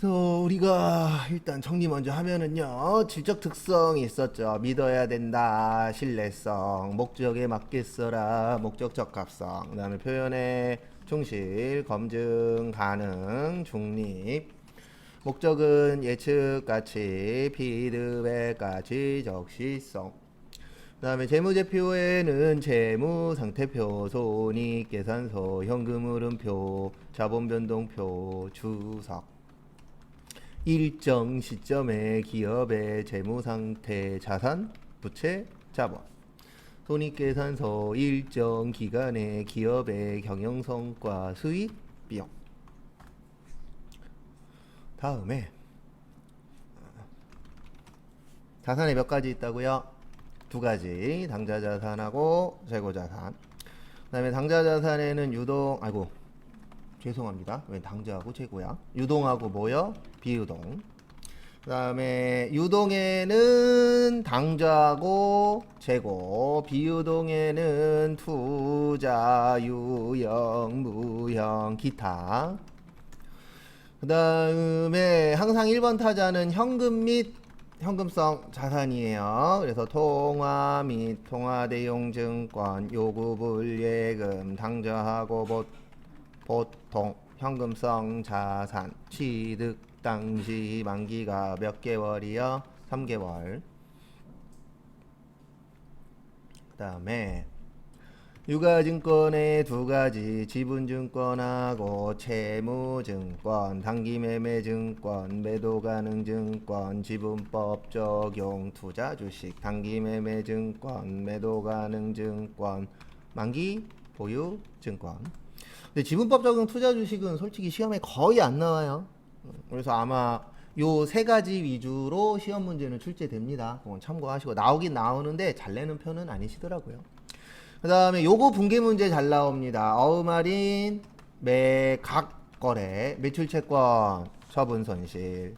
그래서 우리가 일단 정리 먼저 하면은요, 질적 특성이 있었죠. 믿어야 된다, 신뢰성, 목적에 맞게 써라, 목적 적합성, 그 다음에 표현의 충실, 검증, 가능, 중립, 목적은 예측 가치, 피드백 가치, 적시성. 그 다음에 재무제표에는 재무상태표, 손익계산서, 현금흐름표, 자본변동표, 주석. 일정 시점에 기업의 재무상태, 자산, 부채, 자본. 손익계산서 일정 기간에 기업의 경영성과, 수익, 비용. 다음에 자산에 몇 가지 있다고요? 두 가지. 당좌자산하고 재고자산. 그 다음에 당좌자산에는 죄송합니다. 왜 당좌하고 재고야? 유동하고 뭐요? 비유동. 그 다음에 유동에는 당좌하고 재고, 비유동에는 투자, 유형, 무형, 기타. 그 다음에 항상 1번 타자는 현금 및 현금성 자산이에요. 그래서 통화 및 통화대용증권, 요구불예금, 당좌하고 보통 현금성 자산, 취득 당시 만기가 몇 개월이요? 3개월. 그 다음에 유가증권의 두 가지, 지분증권하고 채무증권, 단기매매증권, 매도가능증권, 지분법 적용 투자주식, 단기매매증권, 매도가능증권, 만기 보유증권. 근데 지분법 적용 투자주식은 솔직히 시험에 거의 안 나와요. 그래서 아마 요 세 가지 위주로 시험 문제는 출제됩니다. 그건 참고하시고, 나오긴 나오는데 잘 내는 편은 아니시더라고요. 그 다음에 요거 분계 문제 잘 나옵니다. 어음할인, 매각거래, 매출채권, 처분손실.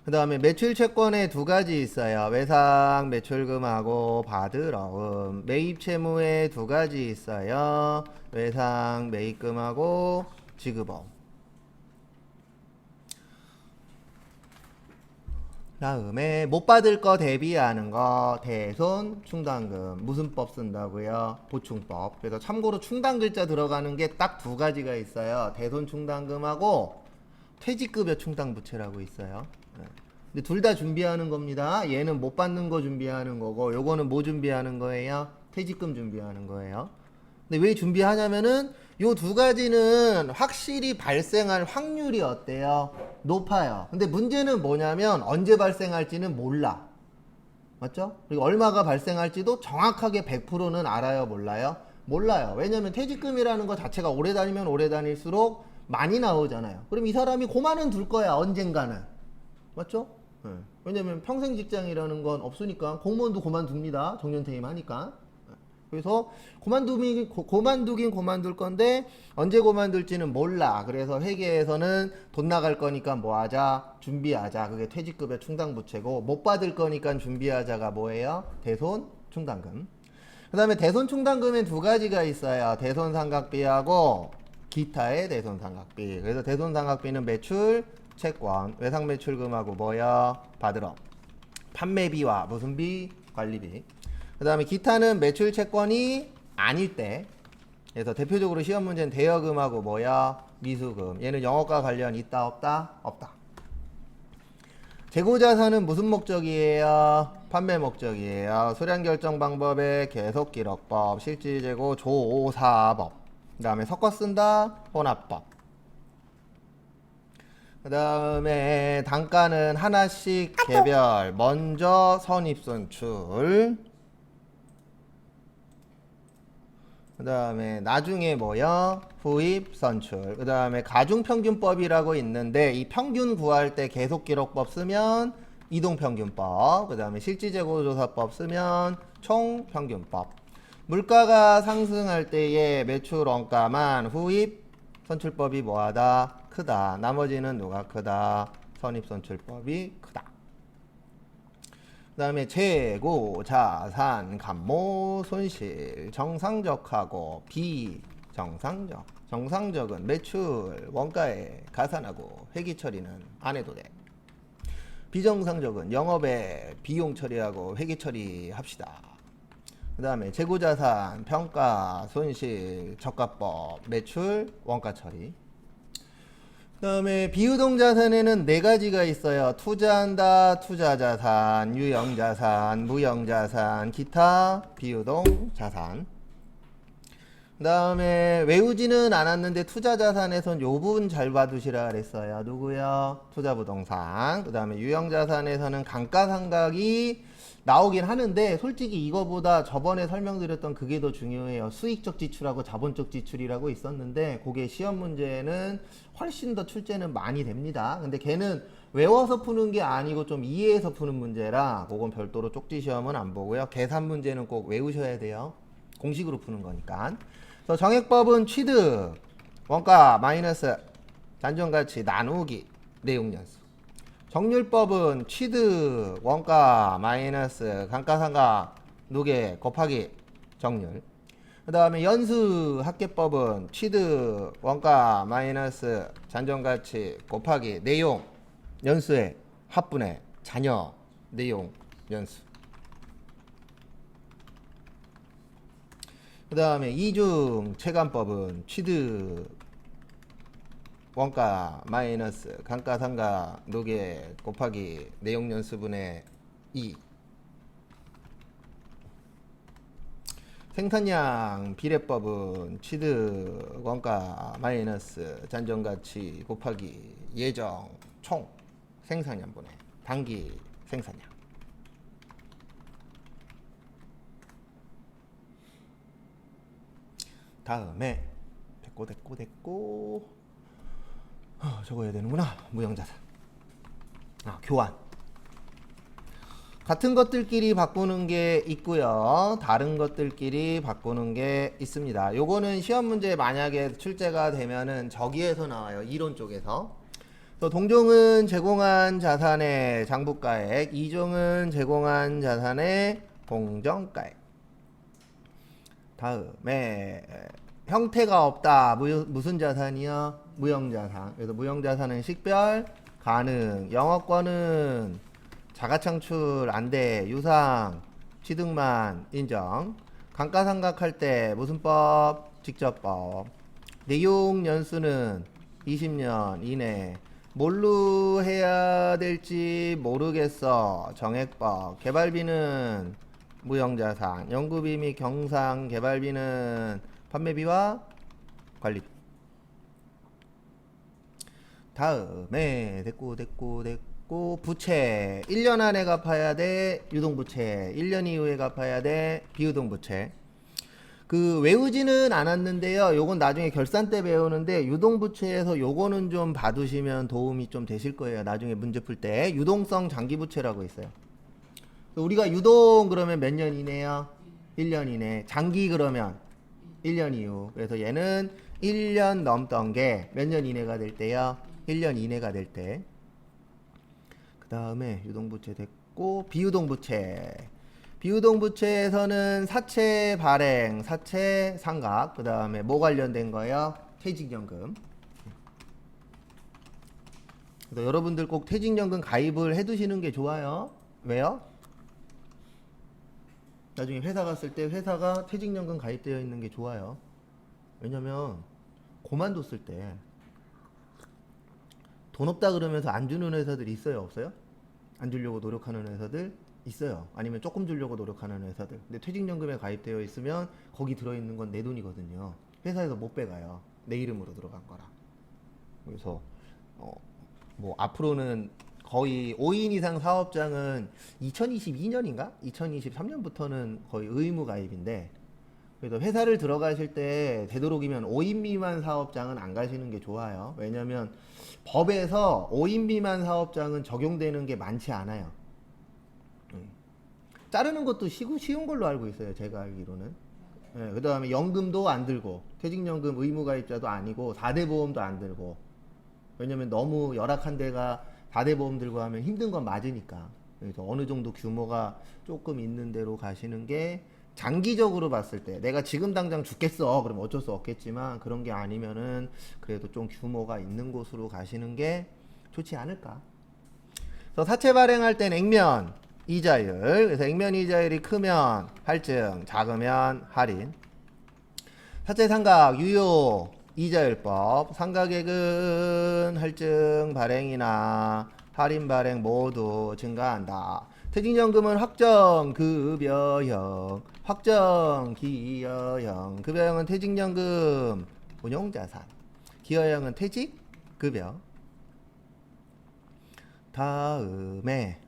그 다음에 매출채권에 두 가지 있어요. 외상 매출금하고 받으러움. 매입채무에 두 가지 있어요. 외상 매입금하고 지급어음. 다음에 못 받을 거 대비하는 거, 대손 충당금. 무슨 법 쓴다고요? 보충법. 그래서 참고로 충당 글자 들어가는 게 딱 두 가지가 있어요. 대손 충당금하고 퇴직급여 충당부채라고 있어요. 근데 둘 다 준비하는 겁니다. 얘는 못 받는 거 준비하는 거고, 요거는 뭐 준비하는 거예요? 퇴직금 준비하는 거예요. 근데 왜 준비하냐면은 요 두 가지는 확실히 발생할 확률이 어때요? 높아요. 근데 문제는 뭐냐면 언제 발생할지는 몰라. 맞죠? 그리고 얼마가 발생할지도 정확하게 100%는 알아요? 몰라요? 몰라요. 왜냐면 퇴직금이라는 거 자체가 오래 다니면 오래 다닐수록 많이 나오잖아요. 그럼 이 사람이 고만은 둘 거야, 언젠가는. 맞죠? 네. 왜냐면 평생 직장이라는 건 없으니까. 공무원도 고만둡니다. 정년퇴임 하니까. 그래서 고만두긴 고만둘 건데 언제 고만둘지는 몰라. 그래서 회계에서는 돈 나갈 거니까 뭐 하자? 준비하자. 그게 퇴직급여 충당부채고, 못 받을 거니까 준비하자가 뭐예요? 대손 충당금. 그 다음에 대손 충당금엔 두 가지가 있어요. 대손 삼각비하고 기타의 대손 삼각비. 그래서 대손 삼각비는 매출 채권, 외상 매출금하고 뭐야? 받으러. 판매비와 무슨 비? 관리비. 그 다음에 기타는 매출 채권이 아닐 때. 그래서 대표적으로 시험 문제는 대여금하고 뭐야? 미수금. 얘는 영업과 관련 있다 없다? 없다. 재고자산은 무슨 목적이에요? 판매 목적이에요. 수량결정 방법의 계속기록법, 실질재고 조사법. 그 다음에 섞어 쓴다? 혼합법. 그 다음에 단가는 하나씩 개별. 먼저 선입선출. 그 다음에 나중에 뭐요? 후입선출. 그 다음에 가중평균법이라고 있는데, 이 평균 구할 때 계속기록법 쓰면 이동평균법. 그 다음에 실질재고조사법 쓰면 총평균법. 물가가 상승할 때의 매출 원가만 후입선출법이 뭐하다? 크다. 나머지는 누가 크다? 선입선출법이 크다. 그 다음에 재고, 자산, 감모, 손실, 정상적하고 비정상적. 정상적은 매출 원가에 가산하고 회계 처리는 안 해도 돼. 비정상적은 영업에 비용 처리하고 회계 처리합시다. 그 다음에 재고자산, 평가, 손실, 저가법, 매출, 원가 처리. 그 다음에 비유동자산에는 네 가지가 있어요. 투자한다, 투자자산, 유형자산, 무형자산, 기타, 비유동자산. 그 다음에 외우지는 않았는데 투자자산에선 요 부분 잘 봐두시라 그랬어요. 누구요? 투자부동산. 그 다음에 유형자산에서는 감가상각이 나오긴 하는데 솔직히 이거보다 저번에 설명드렸던 그게 더 중요해요. 수익적 지출하고 자본적 지출이라고 있었는데 그게 시험 문제는 훨씬 더 출제는 많이 됩니다. 근데 걔는 외워서 푸는 게 아니고 좀 이해해서 푸는 문제라 그건 별도로 쪽지 시험은 안 보고요. 계산 문제는 꼭 외우셔야 돼요. 공식으로 푸는 거니까. 그래서 정액법은 취득, 원가 마이너스 잔존가치 나누기 내용연수. 정률법은 취득, 원가 마이너스 감가상각 누계 곱하기 정률. 그 다음에 연수 합계법은 취득, 원가 마이너스 잔존가치 곱하기 내용 연수의 합분의 잔여 내용 연수. 그 다음에 이중 체감법은 취득, 원가 마이너스 감가상각 누계 곱하기 내용 연수분의 2. 생산량 비례법은 취득, 원가 마이너스 잔존가치 곱하기 예정 총 생산량분의 단기 생산량. 다음에 됐고 적어야 되는구나. 무형자산. 교환. 같은 것들끼리 바꾸는 게 있고요. 다른 것들끼리 바꾸는 게 있습니다. 요거는 시험 문제 만약에 출제가 되면은 저기에서 나와요. 이론 쪽에서. 또 동종은 제공한 자산의 장부가액, 이종은 제공한 자산의 공정가액. 다음에 형태가 없다. 무슨 자산이요? 무형자산. 그래서 무형자산은 식별, 가능, 영업권은 자가창출 안돼, 유상, 취득만 인정. 감가상각할 때 무슨 법? 직접법. 내용 연수는 20년 이내. 뭘로 해야 될지 모르겠어. 정액법. 개발비는 무형자산. 연구비 및 경상 개발비는 판매비와 관리비. 다음에 됐고 부채 1년 안에 갚아야 돼. 유동부채 1년 이후에 갚아야 돼. 비유동부채. 그 외우지는 않았는데요. 요건 나중에 결산 때 배우는데 유동부채에서 요거는 좀 봐두시면 도움이 좀 되실 거예요. 나중에 문제 풀 때 유동성 장기부채라고 있어요. 우리가 유동 그러면 몇 년 이내요? 1년 이내. 장기 그러면 1년 이후. 그래서 얘는 1년 넘던 게 몇 년 이내가 될 때요? 1년 이내가 될 때. 그 다음에 유동부채 됐고 비유동부채. 비유동부채에서는 사채 발행, 사채 상각. 그 다음에 뭐 관련된 거예요? 퇴직연금. 그래서 여러분들 꼭 퇴직연금 가입을 해두시는 게 좋아요. 왜요? 나중에 회사 갔을 때 회사가 퇴직연금 가입되어 있는 게 좋아요. 왜냐면 그만뒀을 때 돈 없다 그러면서 안 주는 회사들이 있어요, 없어요? 안 주려고 노력하는 회사들 있어요. 아니면 조금 주려고 노력하는 회사들. 근데 퇴직연금에 가입되어 있으면 거기 들어있는 건 내 돈이거든요. 회사에서 못 빼가요. 내 이름으로 들어간 거라. 그래서 뭐 앞으로는 거의 5인 이상 사업장은 2022년인가? 2023년부터는 거의 의무 가입인데, 그래서 회사를 들어가실 때 되도록이면 5인 미만 사업장은 안 가시는 게 좋아요. 왜냐면 법에서 5인 미만 사업장은 적용되는 게 많지 않아요. 자르는 것도 쉬운 걸로 알고 있어요. 제가 알기로는. 네, 그 다음에 연금도 안 들고, 퇴직연금 의무가입자도 아니고 4대 보험도 안 들고. 왜냐면 너무 열악한 데가 4대 보험 들고 하면 힘든 건 맞으니까. 그래서 어느 정도 규모가 조금 있는 데로 가시는 게 장기적으로 봤을 때 내가 지금 당장 죽겠어 그럼 어쩔 수 없겠지만 그런 게 아니면은 그래도 좀 규모가 있는 곳으로 가시는 게 좋지 않을까. 그래서 사채 발행할 땐 액면 이자율, 그래서 액면 이자율이 크면 할증, 작으면 할인. 사채 상각 유효 이자율법, 상각액은 할증 발행이나 할인 발행 모두 증가한다. 퇴직연금은 확정급여형, 확정기여형. 급여형은 퇴직연금 운용자산, 기여형은 퇴직급여. 다음에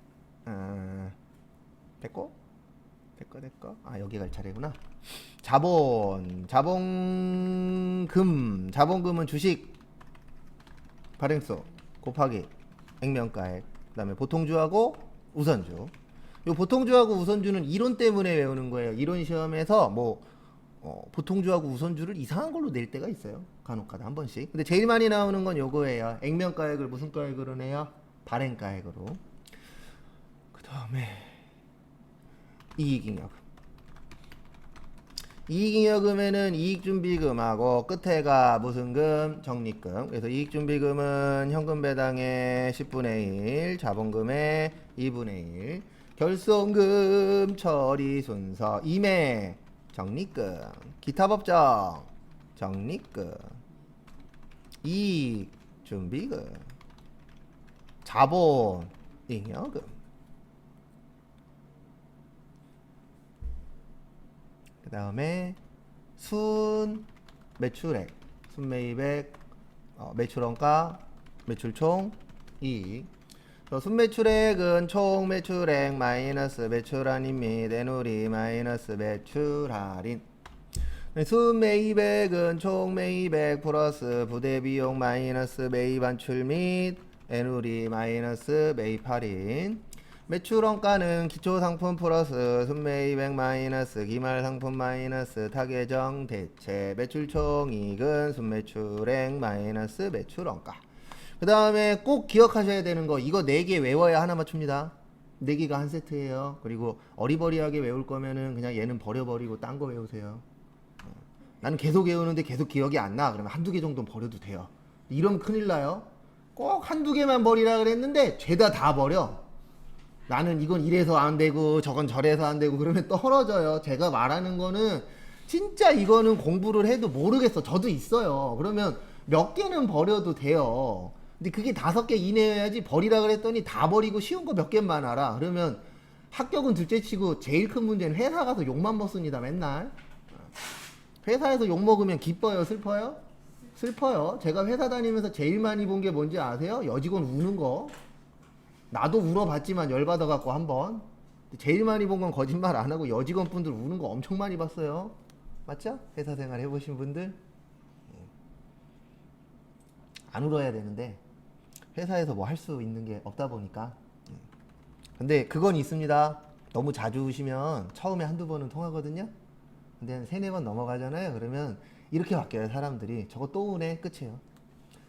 됐고? 아, 여기 갈 차례구나. 자본금은 주식 발행수 곱하기 액면가액, 그 다음에 보통주하고 우선주. 요 보통주하고 우선주는 이론 때문에 외우는 거예요. 이론 시험에서 뭐 보통주하고 우선주를 이상한 걸로 낼 때가 있어요. 간혹가다 한 번씩. 근데 제일 많이 나오는 건 요거예요. 액면가액을 무슨 가액으로 내요? 발행가액으로. 그 다음에 이익잉여금. 이익잉여금에는 이익준비금하고 끝에가 무슨 금? 적립금. 그래서 이익준비금은 현금 배당의 10분의 1, 자본금의 2분의 1. 결손금 처리 순서 임해 적립금, 기타 법정 적립금, 이익준비금, 자본잉여금. 그 다음에 순 매출액, 순매입액, 매출원가, 매출총, 이익. 순매출액은 총 매출액 마이너스 매출할인 및 애누리 마이너스 매출할인. 순매입액은 총 매입액 플러스 부대비용 마이너스 매입한출 및 애누리 마이너스 매입할인. 매출원가는 기초상품 플러스 순매입액 마이너스 기말상품 마이너스 타계정 대체. 매출총이익은 순매출액 마이너스 매출원가. 그 다음에 꼭 기억하셔야 되는 거, 이거 4개 외워야 하나 맞춥니다. 4개가 한 세트예요. 그리고 어리버리하게 외울 거면은 그냥 얘는 버려버리고 딴 거 외우세요. 나는 계속 외우는데 계속 기억이 안 나. 그러면 한두 개 정도는 버려도 돼요. 이러면 큰일 나요. 꼭 한두 개만 버리라 그랬는데 죄다 다 버려. 나는 이건 이래서 안 되고 저건 저래서 안 되고 그러면 떨어져요. 제가 말하는 거는 진짜 이거는 공부를 해도 모르겠어. 저도 있어요. 그러면 몇 개는 버려도 돼요. 근데 그게 5개 이내여야지. 버리라 그랬더니 다 버리고 쉬운 거 몇 개만 알아. 그러면 합격은 둘째치고 제일 큰 문제는 회사 가서 욕만 먹습니다. 맨날. 회사에서 욕 먹으면 기뻐요? 슬퍼요? 슬퍼요. 제가 회사 다니면서 제일 많이 본 게 뭔지 아세요? 여직원 우는 거. 나도 울어봤지만 열받아갖고 한번. 제일 많이 본 건 거짓말 안 하고 여직원 분들 우는 거 엄청 많이 봤어요. 맞죠? 회사 생활 해보신 분들. 안 울어야 되는데 회사에서 뭐 할 수 있는 게 없다 보니까. 근데 그건 있습니다. 너무 자주 우시면 처음에 한두 번은 통하거든요. 근데 한 3-4번 넘어가잖아요. 그러면 이렇게 바뀌어요. 사람들이. 저거 또 우네. 끝이에요.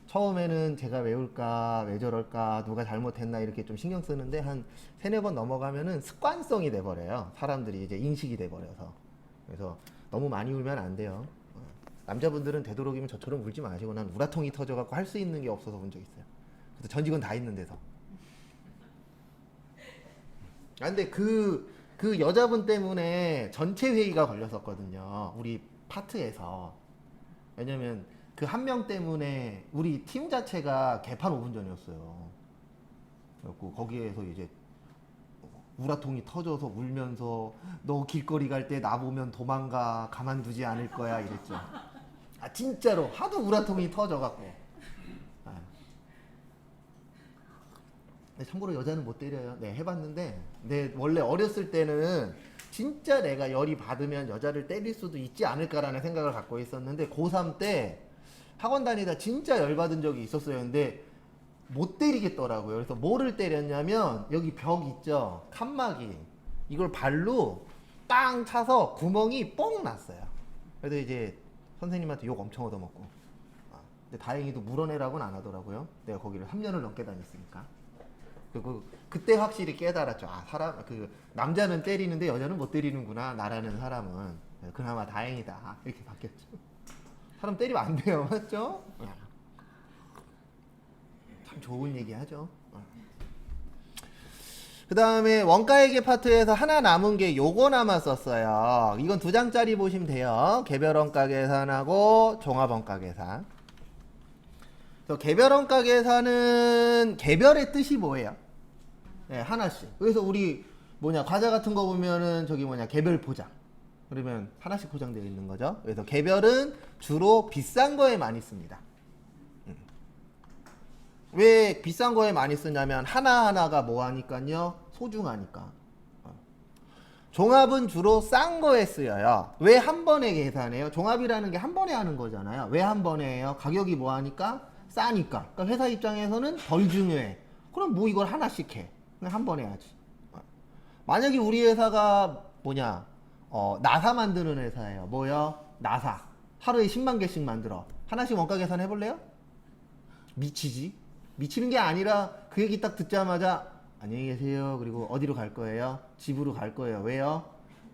처음에는 제가 왜 울까, 왜 저럴까, 누가 잘못했나 이렇게 좀 신경 쓰는데 한 3-4번 넘어가면은 습관성이 돼버려요. 사람들이 이제 인식이 돼버려서. 그래서 너무 많이 울면 안 돼요. 남자분들은 되도록이면 저처럼 울지 마시고. 난 우라통이 터져갖고 할 수 있는 게 없어서 본 적 있어요. 그래서 전 직원 다 있는 데서. 아, 근데 그 여자분 때문에 전체 회의가 걸렸었거든요. 우리 파트에서. 왜냐면 그 한 명 때문에 우리 팀 자체가 개판 5분 전이었어요. 그래갖고 거기에서 이제 우라통이 터져서 울면서 너 길거리 갈 때 나 보면 도망가, 가만두지 않을 거야 이랬죠. 아 진짜로 하도 우라통이 터져갖고. 아. 참고로 여자는 못 때려요. 네 해봤는데, 네 원래 어렸을 때는 진짜 내가 열이 받으면 여자를 때릴 수도 있지 않을까라는 생각을 갖고 있었는데 고3 때 학원 다니다 진짜 열 받은 적이 있었어요. 근데 못 때리겠더라고요. 그래서 뭐를 때렸냐면 여기 벽 있죠, 칸막이. 이걸 발로 땅 차서 구멍이 뻥 났어요. 그래서 이제 선생님한테 욕 엄청 얻어먹고. 근데 다행히도 물어내라고는 안 하더라고요. 내가 거기를 3년을 넘게 다녔으니까. 그때 확실히 깨달았죠. 아, 사람 남자는 때리는데 여자는 못 때리는구나. 나라는 사람은 그나마 다행이다. 이렇게 바뀌었죠. 사람 때리면 안 돼요, 맞죠? 참 좋은 얘기하죠. 그 다음에 원가회계 파트에서 하나 남은 게 요거 남았었어요. 이건 2장짜리 보시면 돼요. 개별원가 계산하고 종합원가 계산. 개별원가 계산은 개별의 뜻이 뭐예요? 네, 하나씩. 그래서 우리 과자 같은 거 보면은 저기 개별 포장. 그러면 하나씩 포장되어 있는 거죠. 그래서 개별은 주로 비싼 거에 많이 씁니다. 왜 비싼 거에 많이 쓰냐면 하나하나가 뭐 하니까요? 소중하니까. 종합은 주로 싼 거에 쓰여요. 왜 한 번에 계산해요? 종합이라는 게 한 번에 하는 거잖아요. 왜 한 번에 해요? 가격이 뭐 하니까? 싸니까. 그러니까 회사 입장에서는 덜 중요해. 그럼 뭐 이걸 하나씩 해. 그냥 한 번에 해야지. 만약에 우리 회사가 나사 만드는 회사예요. 뭐요? 나사. 하루에 10만 개씩 만들어. 하나씩 원가 계산 해볼래요? 미치지. 미치는 게 아니라 그 얘기 딱 듣자마자 안녕히 계세요. 그리고 어디로 갈 거예요? 집으로 갈 거예요. 왜요?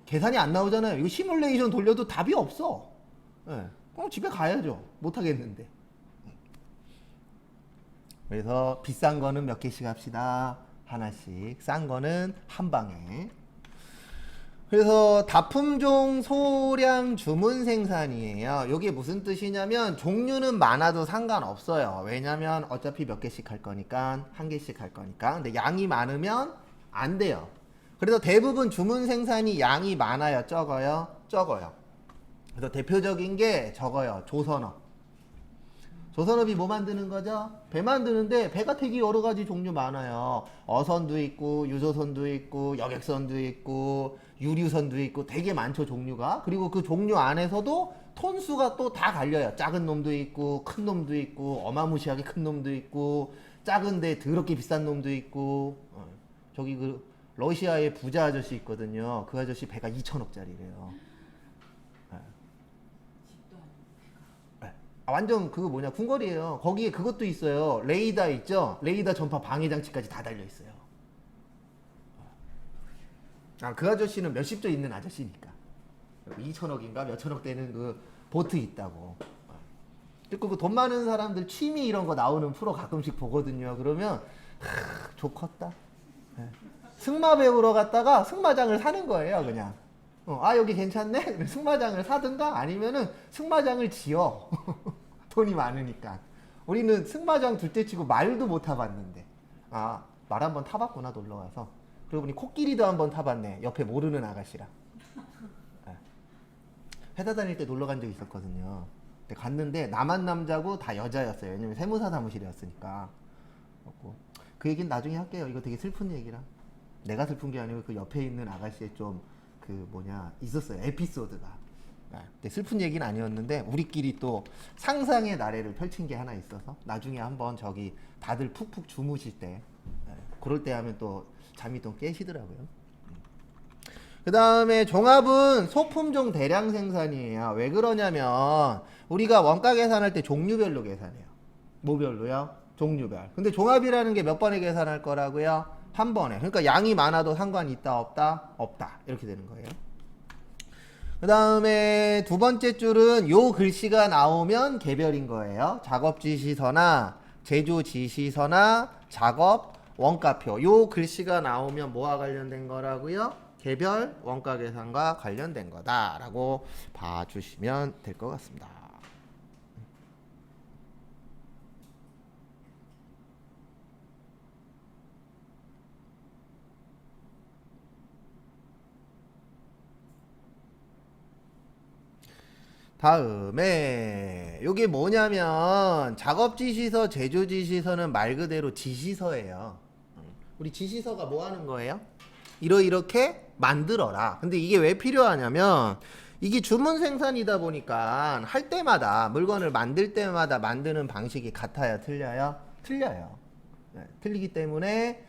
계산이 안 나오잖아요. 이거 시뮬레이션 돌려도 답이 없어. 네. 그럼 집에 가야죠. 못 하겠는데. 그래서 비싼 거는 몇 개씩 합시다. 하나씩. 싼 거는 한 방에. 그래서 다품종 소량 주문 생산이에요. 이게 무슨 뜻이냐면 종류는 많아도 상관없어요. 왜냐면 어차피 몇 개씩 할 거니까 한 개씩 할 거니까. 근데 양이 많으면 안 돼요. 그래서 대부분 주문 생산이 양이 많아요, 적어요? 적어요. 그래서 대표적인 게 적어요. 조선업. 조선업이 뭐 만드는 거죠? 배 만드는데 배가 되게 여러 가지 종류 많아요. 어선도 있고 유조선도 있고 여객선도 있고 유류선도 있고 되게 많죠, 종류가. 그리고 그 종류 안에서도 톤수가 또 다 갈려요. 작은 놈도 있고 큰 놈도 있고 어마무시하게 큰 놈도 있고 작은데 더럽게 비싼 놈도 있고. 저기 러시아에 부자 아저씨 있거든요. 그 아저씨 배가 2천억짜리래요. 완전 궁궐이에요. 거기에 그것도 있어요. 레이더 있죠? 레이더 전파 방해 장치까지 다 달려 있어요. 그 아저씨는 몇십조 있는 아저씨니까. 2천억인가 몇천억 되는 그 보트 있다고. 그리고 그 돈 많은 사람들 취미 이런 거 나오는 프로 가끔씩 보거든요. 그러면 좋겠다. 승마 배우러 갔다가 승마장을 사는 거예요, 그냥. 여기 괜찮네? 승마장을 사든가 아니면은 승마장을 지어. 돈이 많으니까. 우리는 승마장 둘째 치고 말도 못 타봤는데. 말 한번 타봤구나, 놀러 와서. 그러고 보니 코끼리도 한번 타봤네. 옆에 모르는 아가씨랑. 회사 다닐 때 놀러 간 적 있었거든요. 근데 갔는데 나만 남자고 다 여자였어요. 왜냐면 세무사 사무실이었으니까. 그 얘기는 나중에 할게요. 이거 되게 슬픈 얘기라. 내가 슬픈 게 아니고 그 옆에 있는 아가씨의 좀 있었어요. 에피소드가. 근데 슬픈 얘기는 아니었는데 우리끼리 또 상상의 나래를 펼친 게 하나 있어서 나중에 한번 저기 다들 푹푹 주무실 때 그럴 때 하면 또 잠이 또 깨시더라고요. 그 다음에 종합은 소품종 대량 생산이에요. 왜 그러냐면 우리가 원가 계산할 때 종류별로 계산해요. 뭐별로요? 종류별. 근데 종합이라는 게 몇 번에 계산할 거라고요? 한 번에. 그러니까 양이 많아도 상관이 있다 없다? 없다. 이렇게 되는 거예요. 그 다음에 두 번째 줄은 요 글씨가 나오면 개별인 거예요. 작업 지시서나 제조 지시서나 작업 원가표. 요 글씨가 나오면 뭐와 관련된 거라고요? 개별 원가 계산과 관련된 거다라고 봐주시면 될 것 같습니다. 다음에 요게 뭐냐면 작업지시서 제조지시서는 말 그대로 지시서예요. 우리 지시서가 뭐 하는 거예요? 이렇게 만들어라. 근데 이게 왜 필요하냐면 이게 주문 생산이다 보니까 할 때마다 물건을 만들 때마다 만드는 방식이 같아요, 틀려요? 틀려요. 틀리기 때문에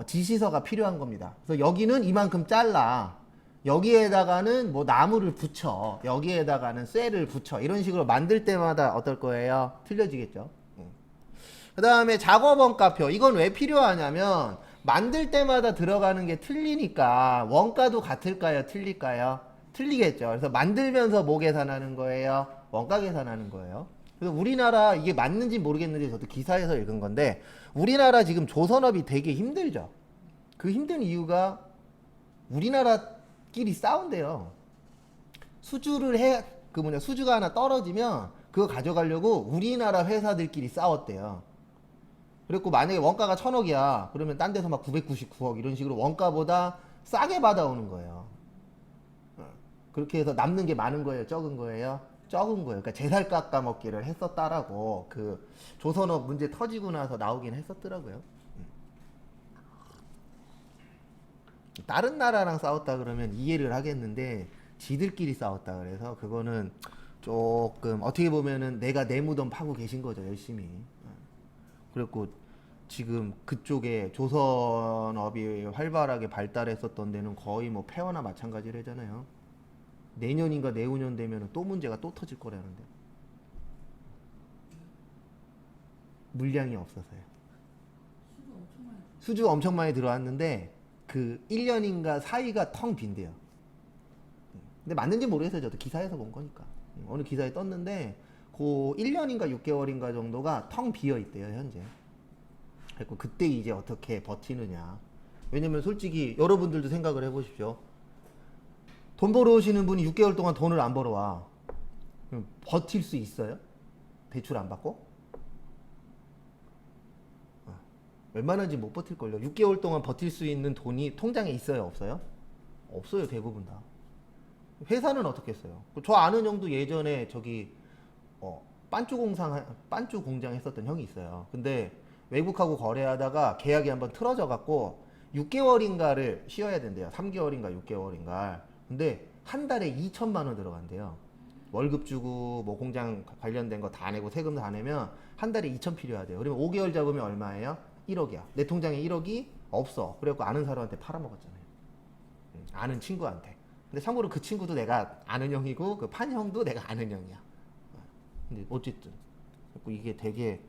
지시서가 필요한 겁니다. 그래서 여기는 이만큼 잘라. 여기에다가는 뭐 나무를 붙여. 여기에다가는 쇠를 붙여. 이런 식으로 만들 때마다 어떨 거예요? 틀려지겠죠. 그 다음에 작업원가표. 이건 왜 필요하냐면 만들 때마다 들어가는 게 틀리니까 원가도 같을까요? 틀릴까요? 틀리겠죠. 그래서 만들면서 뭐 계산하는 거예요? 원가 계산하는 거예요. 그래서 우리나라 이게 맞는지 모르겠는데 저도 기사에서 읽은 건데 우리나라 지금 조선업이 되게 힘들죠. 그 힘든 이유가 우리나라끼리 싸운대요. 수주가 하나 떨어지면 그거 가져가려고 우리나라 회사들끼리 싸웠대요. 그랬고 만약에 원가가 1,000억이야. 그러면 딴 데서 막 999억 이런 식으로 원가보다 싸게 받아오는 거예요. 그렇게 해서 남는 게 많은 거예요? 적은 거예요? 적은 거예요. 그러니까 제살 깎아먹기를 했었다라고 그 조선업 문제 터지고 나서 나오긴 했었더라고요. 다른 나라랑 싸웠다 그러면 이해를 하겠는데 지들끼리 싸웠다 그래서 그거는 조금 어떻게 보면은 내가 내 무덤 파고 계신 거죠 열심히. 그랬고 지금 그쪽에 조선업이 활발하게 발달했었던 데는 거의 뭐 폐허나 마찬가지라잖아요. 내년인가 내후년 되면 또 문제가 또 터질 거라는데 물량이 없어서요. 수주 엄청 많이 들어왔는데 그 1년인가 사이가 텅 빈대요. 근데 맞는지 모르겠어요. 저도 기사에서 본 거니까. 어느 기사에 떴는데 그 1년인가 6개월인가 정도가 텅 비어 있대요 현재. 그리고 그때 이제 어떻게 버티느냐. 왜냐면 솔직히 여러분들도 생각을 해보십시오. 돈 벌어오시는 분이 6개월 동안 돈을 안 벌어와. 그럼 버틸 수 있어요? 대출 안 받고? 웬만한지 못 버틸걸요. 6개월 동안 버틸 수 있는 돈이 통장에 있어요? 없어요? 없어요 대부분 다. 회사는 어떻게 했어요? 저 아는 형도 예전에 저기 반쭈 공장 했었던 형이 있어요. 근데 외국하고 거래하다가 계약이 한번 틀어져 갖고 6개월인가를 쉬어야 된대요. 3개월인가 6개월인가. 근데 한 달에 2천만 원 들어간대요. 월급 주고 뭐 공장 관련된 거 다 내고 세금 다 내면 한 달에 2천 필요하대요. 그러면 5개월 잡으면 얼마예요? 1억이야. 내 통장에 1억이 없어. 그래갖고 아는 사람한테 팔아먹었잖아요. 아는 친구한테. 근데 참고로 그 친구도 내가 아는 형이고 그 판 형도 내가 아는 형이야. 근데 어쨌든 이게 되게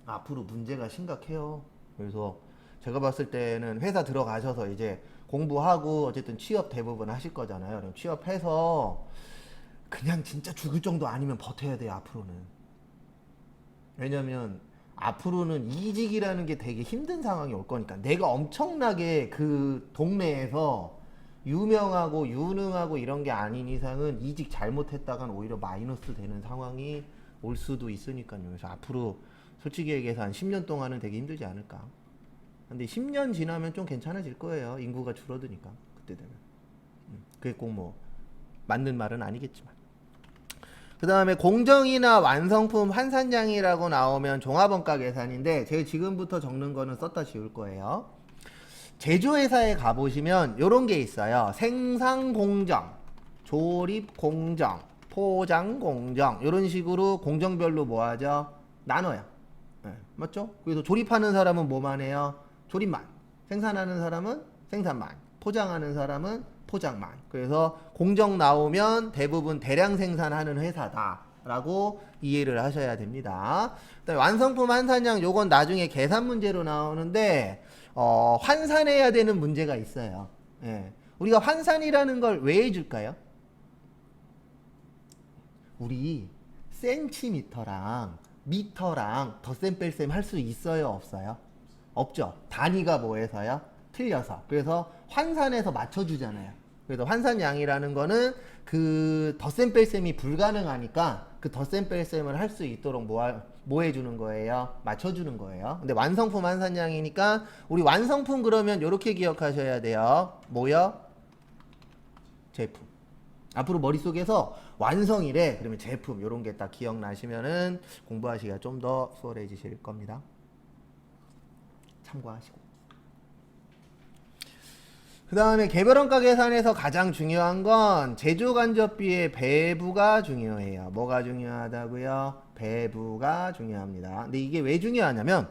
앞으로 문제가 심각해요. 그래서 제가 봤을 때는 회사 들어가셔서 이제 공부하고 어쨌든 취업 대부분 하실 거잖아요. 그럼 취업해서 그냥 진짜 죽을 정도 아니면 버텨야 돼요. 앞으로는. 왜냐면 앞으로는 이직이라는 게 되게 힘든 상황이 올 거니까 내가 엄청나게 그 동네에서 유명하고 유능하고 이런 게 아닌 이상은 이직 잘못했다간 오히려 마이너스 되는 상황이 올 수도 있으니까요. 그래서 앞으로 솔직히 얘기해서 한 10년 동안은 되게 힘들지 않을까. 근데 10년 지나면 좀 괜찮아질 거예요. 인구가 줄어드니까 그때 되면. 그게 꼭 뭐 맞는 말은 아니겠지만. 그 다음에 공정이나 완성품 환산량이라고 나오면 종합원가 계산인데 제가 지금부터 적는 거는 썼다 지울 거예요. 제조회사에 가보시면 요런 게 있어요. 생산공정, 조립공정, 포장공정 이런 식으로 공정별로 뭐 하죠? 나눠요. 네, 맞죠? 그래서 조립하는 사람은 뭐만 해요? 조립만. 생산하는 사람은 생산만. 포장하는 사람은 포장만. 그래서 공정 나오면 대부분 대량 생산하는 회사다라고 이해를 하셔야 됩니다. 그다음에 완성품 환산량 요건 나중에 계산 문제로 나오는데 환산해야 되는 문제가 있어요. 예. 우리가 환산이라는 걸 왜 해줄까요? 우리 센티미터랑 미터랑 덧셈 뺄셈 할 수 있어요? 없어요? 없죠. 단위가 뭐해서요? 틀려서. 그래서 환산해서 맞춰주잖아요. 그래서 환산량이라는 거는 그 덧셈 뺄셈이 불가능하니까 그 덧셈 뺄셈을 할 수 있도록 뭐 해주는 거예요? 맞춰주는 거예요. 근데 완성품 환산량이니까 우리 완성품 그러면 이렇게 기억하셔야 돼요. 뭐요? 제품. 앞으로 머릿속에서 완성이래 그러면 제품 이런 게 딱 기억나시면은 공부하시기가 좀 더 수월해지실 겁니다. 참고하시고. 그 다음에 개별원가 계산에서 가장 중요한 건 제조간접비의 배부가 중요해요. 뭐가 중요하다고요? 배부가 중요합니다. 근데 이게 왜 중요하냐면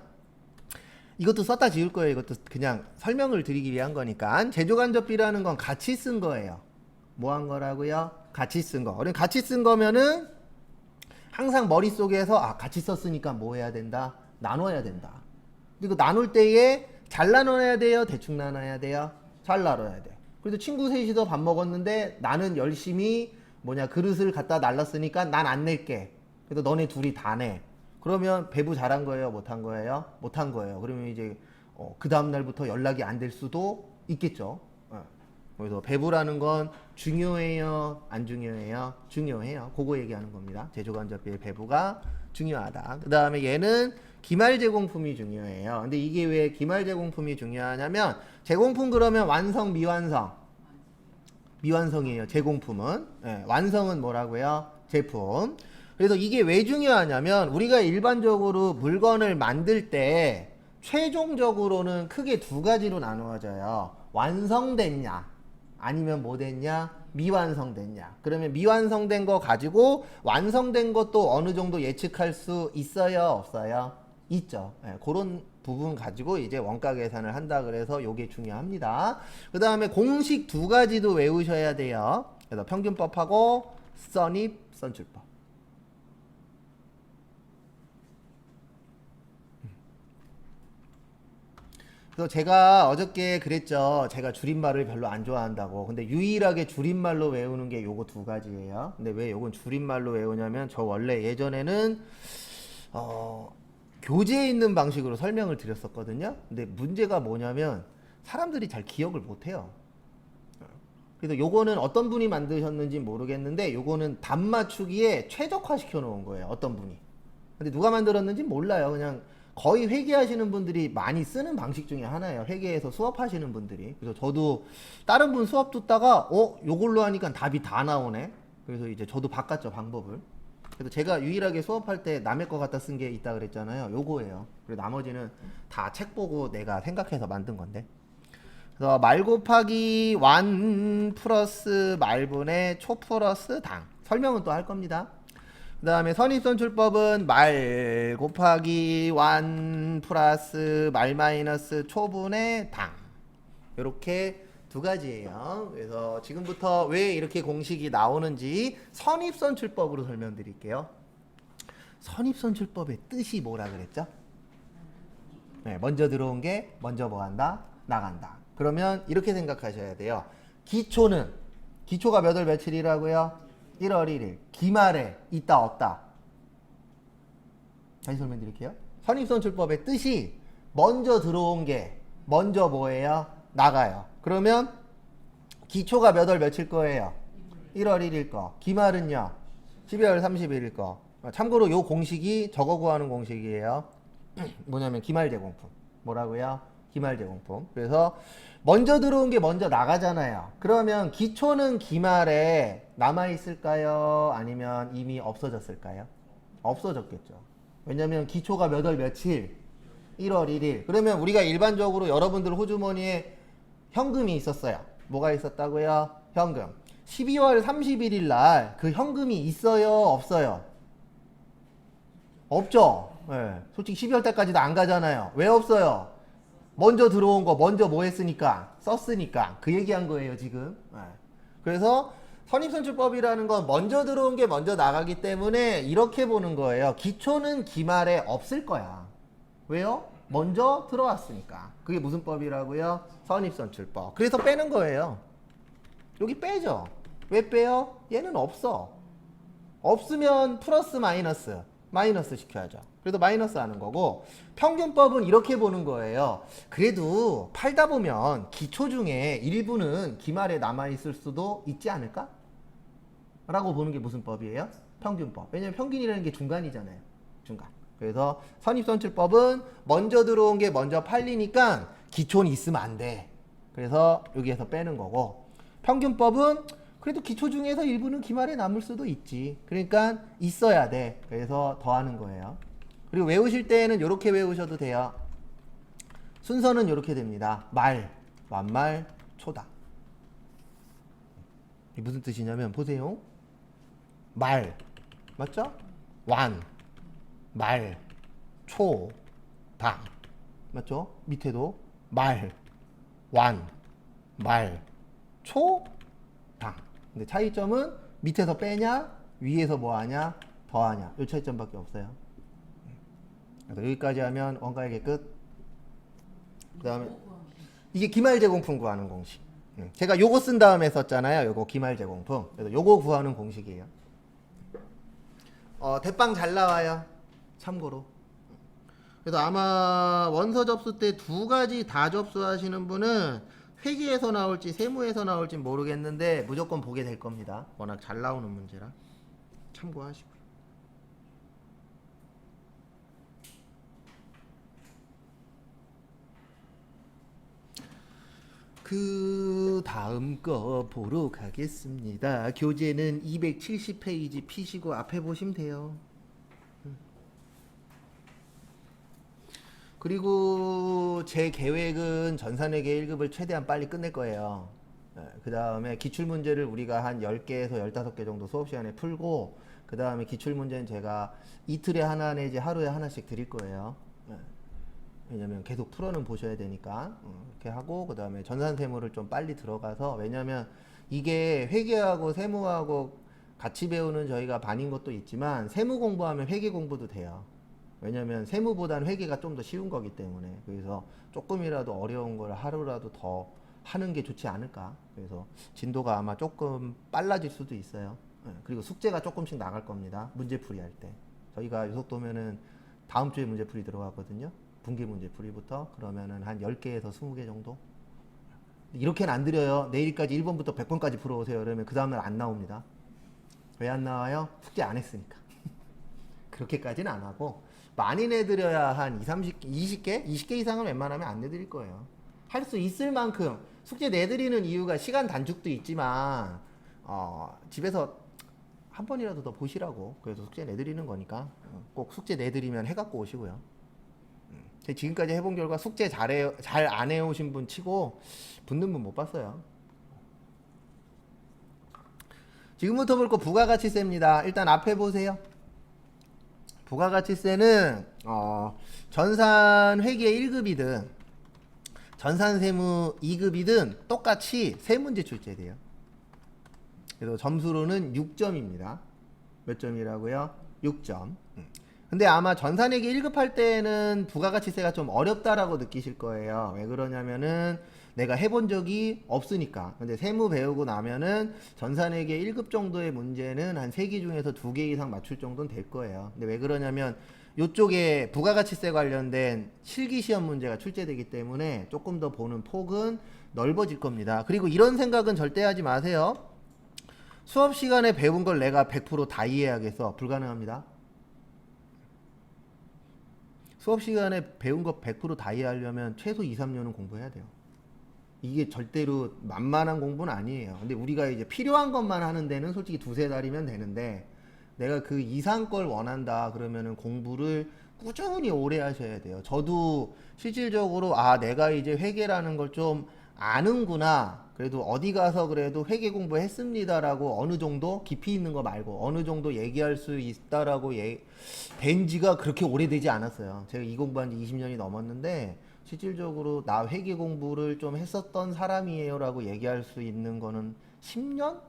이것도 썼다 지울 거예요. 이것도 그냥 설명을 드리기 위한 거니까. 제조간접비라는 건 같이 쓴 거예요. 뭐 한 거라고요? 같이 쓴 거. 그럼 같이 쓴 거면은 항상 머릿속에서 같이 썼으니까 뭐 해야 된다? 나눠야 된다. 그리고 나눌 때에 잘 나눠야 돼요? 대충 나눠야 돼요? 잘 나눠야 돼. 그래서 친구 셋이서 밥 먹었는데 나는 열심히 그릇을 갖다 날랐으니까 난 안 낼게. 그래서 너네 둘이 다 내. 그러면 배부 잘한 거예요? 못한 거예요? 못한 거예요. 그러면 이제 그 다음 날부터 연락이 안 될 수도 있겠죠. 그래서 배부라는 건 중요해요? 안 중요해요? 중요해요. 그거 얘기하는 겁니다. 제조간접비의 배부가 중요하다. 그 다음에 얘는 기말 제공품이 중요해요. 근데 이게 왜 기말 제공품이 중요하냐면 제공품 그러면 완성, 미완성? 미완성이에요. 제공품은. 네, 완성은 뭐라고요? 제품. 그래서 이게 왜 중요하냐면 우리가 일반적으로 물건을 만들 때 최종적으로는 크게 두 가지로 나누어져요. 완성됐냐 아니면 뭐 됐냐? 미완성됐냐. 그러면 미완성된 거 가지고 완성된 것도 어느 정도 예측할 수 있어요? 없어요? 있죠. 네, 그런 부분 가지고 이제 원가 계산을 한다 그래서 요게 중요합니다. 그 다음에 공식 두 가지도 외우셔야 돼요. 그래서 평균법하고 선입, 선출법. 그래서 제가 어저께 그랬죠. 제가 줄임말을 별로 안 좋아한다고. 근데 유일하게 줄임말로 외우는 게 요거 두 가지예요. 근데 왜 요건 줄임말로 외우냐면 저 원래 예전에는 교재에 있는 방식으로 설명을 드렸었거든요. 근데 문제가 뭐냐면 사람들이 잘 기억을 못해요. 그래서 요거는 어떤 분이 만드셨는지 모르겠는데 요거는 답 맞추기에 최적화 시켜 놓은 거예요. 어떤 분이. 근데 누가 만들었는지 몰라요. 그냥 거의 회계하시는 분들이 많이 쓰는 방식 중에 하나예요. 회계에서 수업하시는 분들이. 그래서 저도 다른 분 수업 듣다가 요걸로 하니까 답이 다 나오네. 그래서 이제 저도 바꿨죠, 방법을. 그래서 제가 유일하게 수업할 때 남의 거 갖다 쓴 게 있다 그랬잖아요. 요거예요. 그리고 나머지는 다 책 보고 내가 생각해서 만든 건데. 그래서 말 곱하기 완 플러스 말분의 초 플러스 당. 설명은 또 할 겁니다. 그 다음에 선입선출법은 말 곱하기 완 플러스 말 마이너스 초분의 당. 이렇게 두 가지예요. 그래서 지금부터 왜 이렇게 공식이 나오는지 선입선출법으로 설명드릴게요. 선입선출법의 뜻이 뭐라 그랬죠? 네, 먼저 들어온 게 먼저 뭐 한다? 나간다. 그러면 이렇게 생각하셔야 돼요. 기초가 몇 월 며칠이라고요? 1월 1일. 기말에 있다 없다. 다시 설명드릴게요. 선입선출법의 뜻이 먼저 들어온 게 먼저 뭐예요? 나가요. 그러면 기초가 몇 월 며칠 거예요? 1월 1일 거. 기말은요? 12월 31일 거. 참고로 요 공식이 저거 구하는 공식이에요. 뭐냐면 기말 제공품. 뭐라고요? 기말 제공품. 그래서 먼저 들어온 게 먼저 나가잖아요. 그러면 기초는 기말에 남아있을까요? 아니면 이미 없어졌을까요? 없어졌겠죠. 왜냐면 기초가 몇 월 며칠? 1월 1일. 그러면 우리가 일반적으로 여러분들 호주머니에 현금이 있었어요. 뭐가 있었다고요? 현금. 12월 31일 날 그 현금이 있어요? 없어요? 없죠. 네. 솔직히 12월 달까지도 안 가잖아요. 왜 없어요? 먼저 들어온 거 먼저 뭐 했으니까? 썼으니까. 그 얘기한 거예요 지금. 네. 그래서 선입선출법이라는 건 먼저 들어온 게 먼저 나가기 때문에 이렇게 보는 거예요. 기초는 기말에 없을 거야. 왜요? 먼저 들어왔으니까. 그게 무슨 법이라고요? 선입선출법. 그래서 빼는 거예요. 여기 빼죠. 왜 빼요? 얘는 없어. 없으면 플러스 마이너스 시켜야죠. 그래도 마이너스 하는 거고, 평균법은 이렇게 보는 거예요. 그래도 팔다 보면 기초 중에 일부는 기말에 남아있을 수도 있지 않을까? 라고 보는 게 무슨 법이에요? 평균법. 왜냐면 평균이라는 게 중간이잖아요. 중간. 그래서 선입선출법은 먼저 들어온 게 먼저 팔리니까 기초는 있으면 안 돼. 그래서 여기에서 빼는 거고, 평균법은 그래도 기초 중에서 일부는 기말에 남을 수도 있지. 그러니까 있어야 돼. 그래서 더하는 거예요. 그리고 외우실 때에는 이렇게 외우셔도 돼요. 순서는 이렇게 됩니다. 말, 완말, 초당. 이게 무슨 뜻이냐면 보세요. 말, 맞죠? 완, 말, 초, 당. 맞죠? 밑에도 말, 완, 말, 초, 당. 근데 차이점은 밑에서 빼냐, 위에서 뭐 하냐, 더하냐. 이 차이점밖에 없어요. 그래서 여기까지 하면 원가액의 끝. 그 다음에 이게 기말 제공품 구하는 공식. 제가 요거 쓴 다음에 썼잖아요. 요거 기말 제공품. 그래서 요거 구하는 공식이에요. 대빵 잘 나와요. 참고로. 그래서 아마 원서 접수 때 두 가지 다 접수하시는 분은 회계에서 나올지 세무에서 나올지 모르겠는데 무조건 보게 될 겁니다. 워낙 잘 나오는 문제라 참고하시고요. 그 다음 거 보러 가겠습니다. 교재는 270페이지 피시고 앞에 보시면 돼요. 그리고 제 계획은 전산회계 1급을 최대한 빨리 끝낼 거예요. 그 다음에 기출문제를 우리가 한 10개에서 15개 정도 수업시간에 풀고 그 다음에 기출문제는 제가 이틀에 하나 내지 하루에 하나씩 드릴 거예요. 왜냐면 계속 풀어는 보셔야 되니까 이렇게 하고 그 다음에 전산세무를 좀 빨리 들어가서 왜냐면 이게 회계하고 세무하고 같이 배우는 저희가 반인 것도 있지만 세무 공부하면 회계 공부도 돼요. 왜냐면 세무보다는 회계가 좀 더 쉬운 거기 때문에 그래서 조금이라도 어려운 걸 하루라도 더 하는 게 좋지 않을까. 그래서 진도가 아마 조금 빨라질 수도 있어요. 그리고 숙제가 조금씩 나갈 겁니다. 문제풀이 할 때 저희가 이 속도면은 다음 주에 문제풀이 들어가거든요. 분기 문제풀이부터 그러면은 한 10개에서 20개 정도. 이렇게는 안 드려요. 내일까지 1번부터 100번까지 풀어오세요. 그러면 그 다음날 안 나옵니다. 왜 안 나와요? 숙제 안 했으니까. 그렇게까지는 안 하고 많이 내드려야 한 20개? 20개 이상은 웬만하면 안 내드릴 거예요. 할 수 있을 만큼 숙제 내드리는 이유가 시간 단축도 있지만 집에서 한 번이라도 더 보시라고. 그래서 숙제 내드리는 거니까 꼭 숙제 내드리면 해갖고 오시고요. 지금까지 해본 결과 숙제 잘 안 해오신 분 치고 붙는 분 못 봤어요. 지금부터 볼 거 부가가치세입니다. 일단 앞에 보세요. 부가가치세는 전산회계 1급이든 전산세무 2급이든 똑같이 세 문제 출제돼요. 그래서 점수로는 6점입니다. 몇 점이라고요? 6점. 근데 아마 전산회계 1급 할 때는 부가가치세가 좀 어렵다라고 느끼실 거예요. 왜 그러냐면은 내가 해본 적이 없으니까. 근데 세무 배우고 나면은 전산회계 1급 정도의 문제는 한 3개 중에서 2개 이상 맞출 정도는 될 거예요. 근데 왜 그러냐면 요쪽에 부가가치세 관련된 실기시험 문제가 출제되기 때문에 조금 더 보는 폭은 넓어질 겁니다. 그리고 이런 생각은 절대 하지 마세요. 수업 시간에 배운 걸 내가 100% 다 이해하겠어. 불가능합니다. 수업 시간에 배운 거 100% 다 이해하려면 최소 2, 3년은 공부해야 돼요. 이게 절대로 만만한 공부는 아니에요. 근데 우리가 이제 필요한 것만 하는 데는 솔직히 2-3달이면 되는데 내가 그 이상 걸 원한다 그러면은 공부를 꾸준히 오래 하셔야 돼요. 저도 실질적으로 내가 이제 회계라는 걸 좀 아는구나. 그래도 어디 가서 그래도 회계 공부했습니다라고 어느 정도 깊이 있는 거 말고 어느 정도 얘기할 수 있다라고 된 지가 그렇게 오래되지 않았어요. 제가 이 공부한 지 20년이 넘었는데 실질적으로 나 회계 공부를 좀 했었던 사람이에요 라고 얘기할 수 있는 거는 10년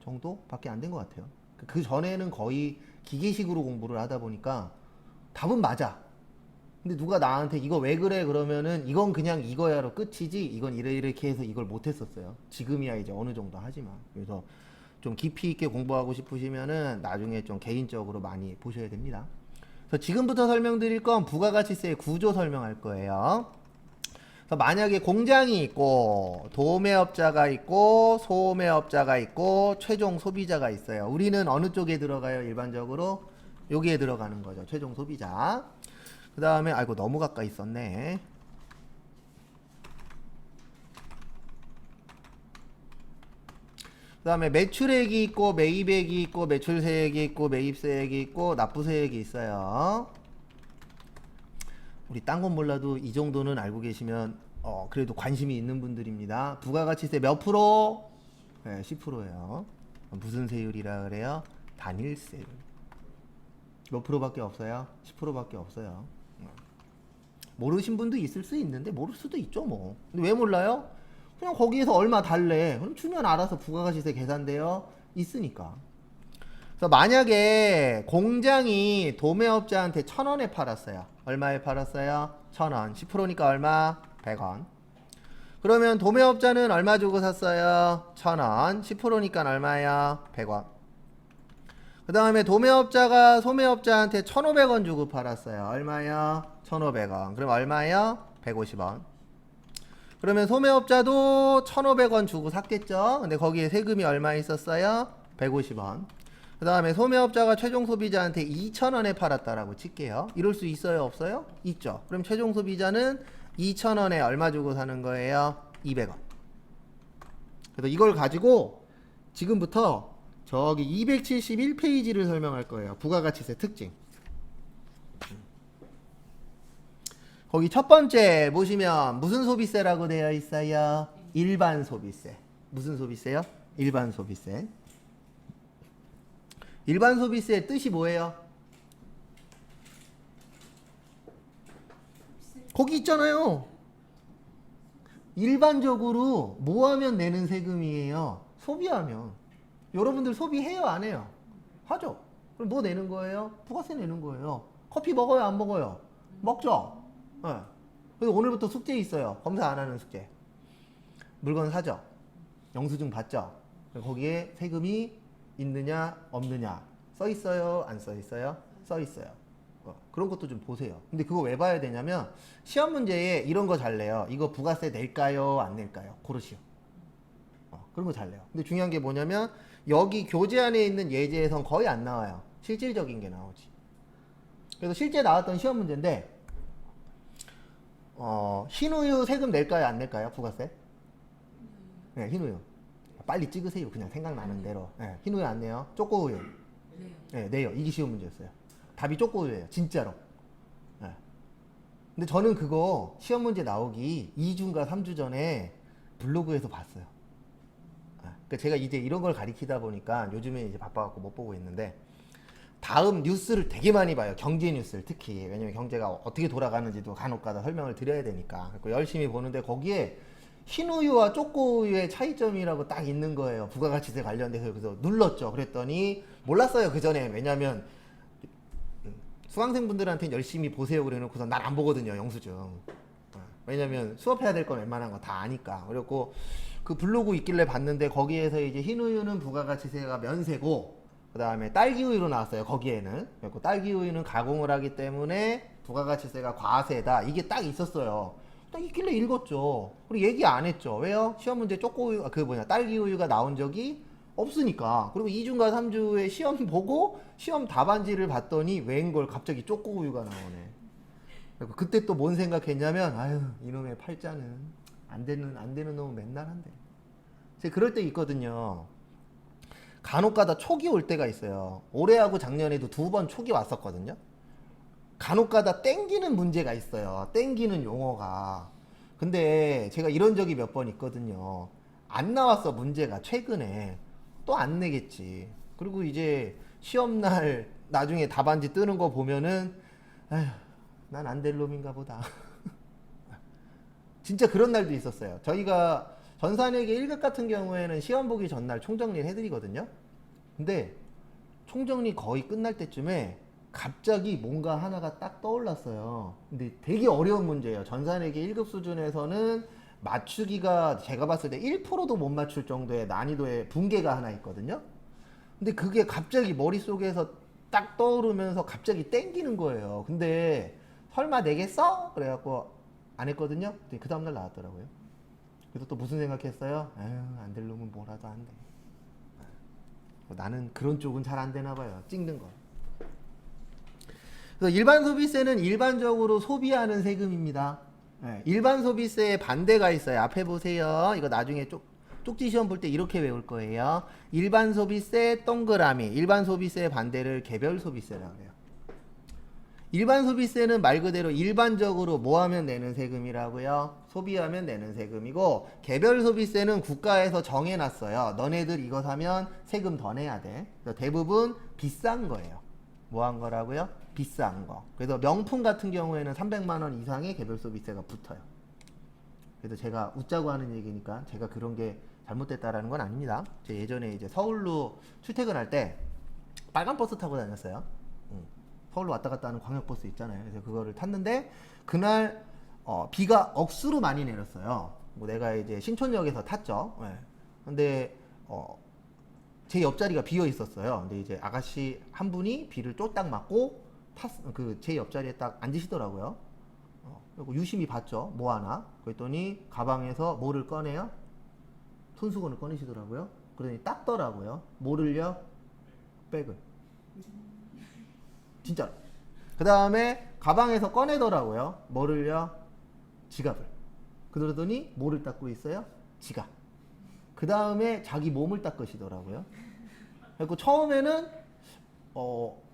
정도밖에 안 된 것 같아요. 그 전에는 거의 기계식으로 공부를 하다 보니까 답은 맞아. 근데 누가 나한테 이거 왜 그래 그러면은 이건 그냥 이거야로 끝이지 이건 이렇게 해서 이걸 못했었어요. 지금이야 이제 어느 정도 하지만. 그래서 좀 깊이 있게 공부하고 싶으시면은 나중에 좀 개인적으로 많이 보셔야 됩니다. 그래서 지금부터 설명드릴 건 부가가치세의 구조 설명할 거예요. 그래서 만약에 공장이 있고 도매업자가 있고 소매업자가 있고 최종 소비자가 있어요. 우리는 어느 쪽에 들어가요? 일반적으로 여기에 들어가는 거죠. 최종 소비자. 그 다음에 아이고 너무 가까이 있었네. 그 다음에 매출액이 있고 매입액이 있고 매출세액이 있고 매입세액이 있고 납부세액이 있어요. 우리 딴 건 몰라도 이 정도는 알고 계시면 그래도 관심이 있는 분들입니다. 부가가치세 몇 프로? 네, 10%예요. 무슨 세율이라 그래요? 단일세율. 몇 프로밖에 없어요? 10%밖에 없어요. 모르신 분도 있을 수 있는데 모를 수도 있죠 뭐. 근데 왜 몰라요? 그냥 거기에서 얼마 달래. 그럼 주면 알아서 부가가치세 계산돼요. 있으니까. 그래서 만약에 공장이 도매업자한테 1,000원에 팔았어요. 얼마에 팔았어요? 1,000원. 10%니까 얼마? 100원. 그러면 도매업자는 얼마 주고 샀어요? 1000원. 10%니까 얼마예요? 100원. 그 다음에 도매업자가 소매업자한테 1500원 주고 팔았어요. 얼마요? 1500원. 그럼 얼마요? 150원. 그러면 소매업자도 1500원 주고 샀겠죠? 근데 거기에 세금이 얼마 있었어요? 150원. 그 다음에 소매업자가 최종 소비자한테 2000원에 팔았다라고 칠게요. 이럴 수 있어요? 없어요? 있죠. 그럼 최종 소비자는 2000원에 얼마 주고 사는 거예요? 200원. 그래서 이걸 가지고 지금부터 저기 271페이지를 설명할 거예요. 부가가치세 특징. 거기 첫 번째 보시면 무슨 소비세라고 되어 있어요? 일반 소비세. 무슨 소비세요? 일반 소비세. 일반 소비세의 뜻이 뭐예요? 거기 있잖아요. 일반적으로 뭐 하면 내는 세금이에요? 소비하면. 여러분들 소비해요? 안 해요? 하죠. 그럼 뭐 내는 거예요? 부가세 내는 거예요. 커피 먹어요? 안 먹어요? 먹죠. 네. 그래서 오늘부터 숙제 있어요. 검사 안 하는 숙제. 물건 사죠. 영수증 받죠. 거기에 세금이 있느냐 없느냐 써 있어요? 안 써 있어요? 써 있어요. 그런 것도 좀 보세요. 근데 그거 왜 봐야 되냐면 시험 문제에 이런 거 잘 내요. 이거 부가세 낼까요? 안 낼까요? 고르시오. 그런 거 잘 내요. 근데 중요한 게 뭐냐면 여기 교재 안에 있는 예제에선 거의 안 나와요. 실질적인 게 나오지. 그래서 실제 나왔던 시험 문제인데 흰우유 세금 낼까요? 안 낼까요? 부가세? 네, 흰우유. 빨리 찍으세요. 그냥 생각나는 대로. 네, 흰우유 안 내요. 초코우유. 네, 내요. 이게 시험 문제였어요. 답이 초코우유예요. 진짜로. 네. 근데 저는 그거 시험 문제 나오기 2주인가 3주 전에 블로그에서 봤어요. 그러니까 제가 이제 이런 걸 가리키다 보니까 요즘에 이제 바빠갖고 못 보고 있는데 다음 뉴스를 되게 많이 봐요. 경제 뉴스를 특히. 왜냐면 경제가 어떻게 돌아가는지도 간혹가다 설명을 드려야 되니까. 그래서 열심히 보는데 거기에 흰우유와 초코우유의 차이점이라고 딱 있는 거예요. 부가가치세 관련돼서. 그래서 눌렀죠. 그랬더니 몰랐어요. 그 전에. 왜냐면 수강생분들한테는 열심히 보세요 그래놓고서 난 안 보거든요. 영수증. 왜냐면 수업해야 될 건 웬만한 거 다 아니까. 그래갖고 그 블로그 있길래 봤는데 거기에서 이제 흰우유는 부가가치세가 면세고 그 다음에 딸기우유로 나왔어요. 거기에는. 그래서 딸기우유는 가공을 하기 때문에 부가가치세가 과세다. 이게 딱 있었어요. 딱 있길래 읽었죠. 그리고 얘기 안 했죠. 왜요? 시험 문제 초코우유, 딸기우유가 나온 적이 없으니까. 그리고 2주인가 3주에 시험 보고 시험 답안지를 봤더니 웬걸 갑자기 초코우유가 나오네. 그리고 그때 또 뭔 생각했냐면 아유 이놈의 팔자는 안 되는 놈은 맨날 한대. 제가 그럴 때 있거든요. 간혹가다 촉이 올 때가 있어요. 올해하고 작년에도 2번 촉이 왔었거든요. 간혹가다 땡기는 문제가 있어요. 땡기는 용어가. 근데 제가 이런 적이 몇 번 있거든요. 안 나왔어 문제가 최근에. 또 안 내겠지. 그리고 이제 시험날 나중에 답안지 뜨는 거 보면은 아휴 난 안 될 놈인가 보다. 진짜 그런 날도 있었어요. 저희가 전산회계 1급 같은 경우에는 시험 보기 전날 총정리를 해드리거든요. 근데 총정리 거의 끝날 때쯤에 갑자기 뭔가 하나가 딱 떠올랐어요. 근데 되게 어려운 문제예요. 전산회계 1급 수준에서는 맞추기가 제가 봤을 때 1%도 못 맞출 정도의 난이도의 붕괴가 하나 있거든요. 근데 그게 갑자기 머릿속에서 딱 떠오르면서 갑자기 땡기는 거예요. 근데 설마 내겠어? 그래갖고 안 했거든요. 그 다음날 나왔더라고요. 그래서 또 무슨 생각했어요? 에휴 안 될 놈은 뭐라도 한대. 나는 그런 쪽은 잘 안 되나 봐요. 찍는 거. 그래서 일반 소비세는 일반적으로 소비하는 세금입니다. 네, 일반 소비세에 반대가 있어요. 앞에 보세요. 이거 나중에 쪽지 시험 볼 때 이렇게 외울 거예요. 일반 소비세 동그라미. 일반 소비세의 반대를 개별 소비세라고 해요. 일반 소비세는 말 그대로 일반적으로 뭐 하면 내는 세금이라고요? 소비하면 내는 세금이고 개별 소비세는 국가에서 정해놨어요. 너네들 이거 사면 세금 더 내야 돼. 그래서 대부분 비싼 거예요. 뭐 한 거라고요? 비싼 거. 그래서 명품 같은 경우에는 300만 원 이상의 개별 소비세가 붙어요. 그래서 제가 웃자고 하는 얘기니까 제가 그런 게 잘못됐다라는 건 아닙니다. 제가 예전에 이제 서울로 출퇴근할 때 빨간 버스 타고 다녔어요. 서울로 왔다 갔다 하는 광역버스 있잖아요. 그래서 그거를 탔는데 그날 비가 억수로 많이 내렸어요. 뭐 내가 이제 신촌역에서 탔죠. 예. 근데 제 옆자리가 비어 있었어요. 근데 이제 아가씨 한 분이 비를 쫄딱 맞고 제 옆자리에 딱 앉으시더라고요. 그리고 유심히 봤죠. 뭐 하나? 그랬더니 가방에서 뭐를 꺼내요? 손수건을 꺼내시더라고요. 그러더니 닦더라고요. 뭐를요? 백을. 진짜로. 그 다음에 가방에서 꺼내더라고요. 뭐를요? 지갑을. 그러더니 뭐를 닦고 있어요? 지갑. 그 다음에 자기 몸을 닦으시더라고요. 그리고 처음에는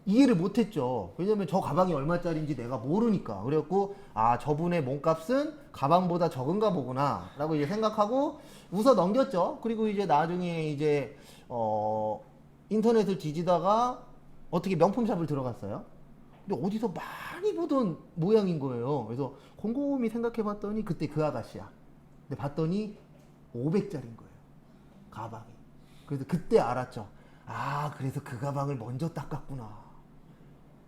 이해를 못했죠. 왜냐면 저 가방이 얼마짜리인지 내가 모르니까. 그래갖고 아 저분의 몸값은 가방보다 적은가 보구나 라고 이제 생각하고 웃어 넘겼죠. 그리고 이제 나중에 이제 인터넷을 뒤지다가 어떻게 명품샵을 들어갔어요. 근데 어디서 많이 보던 모양인 거예요. 그래서 곰곰이 생각해봤더니 그때 그 아가씨야. 근데 봤더니 500짜리인 거예요. 가방이. 그래서 그때 알았죠. 아 그래서 그 가방을 먼저 닦았구나.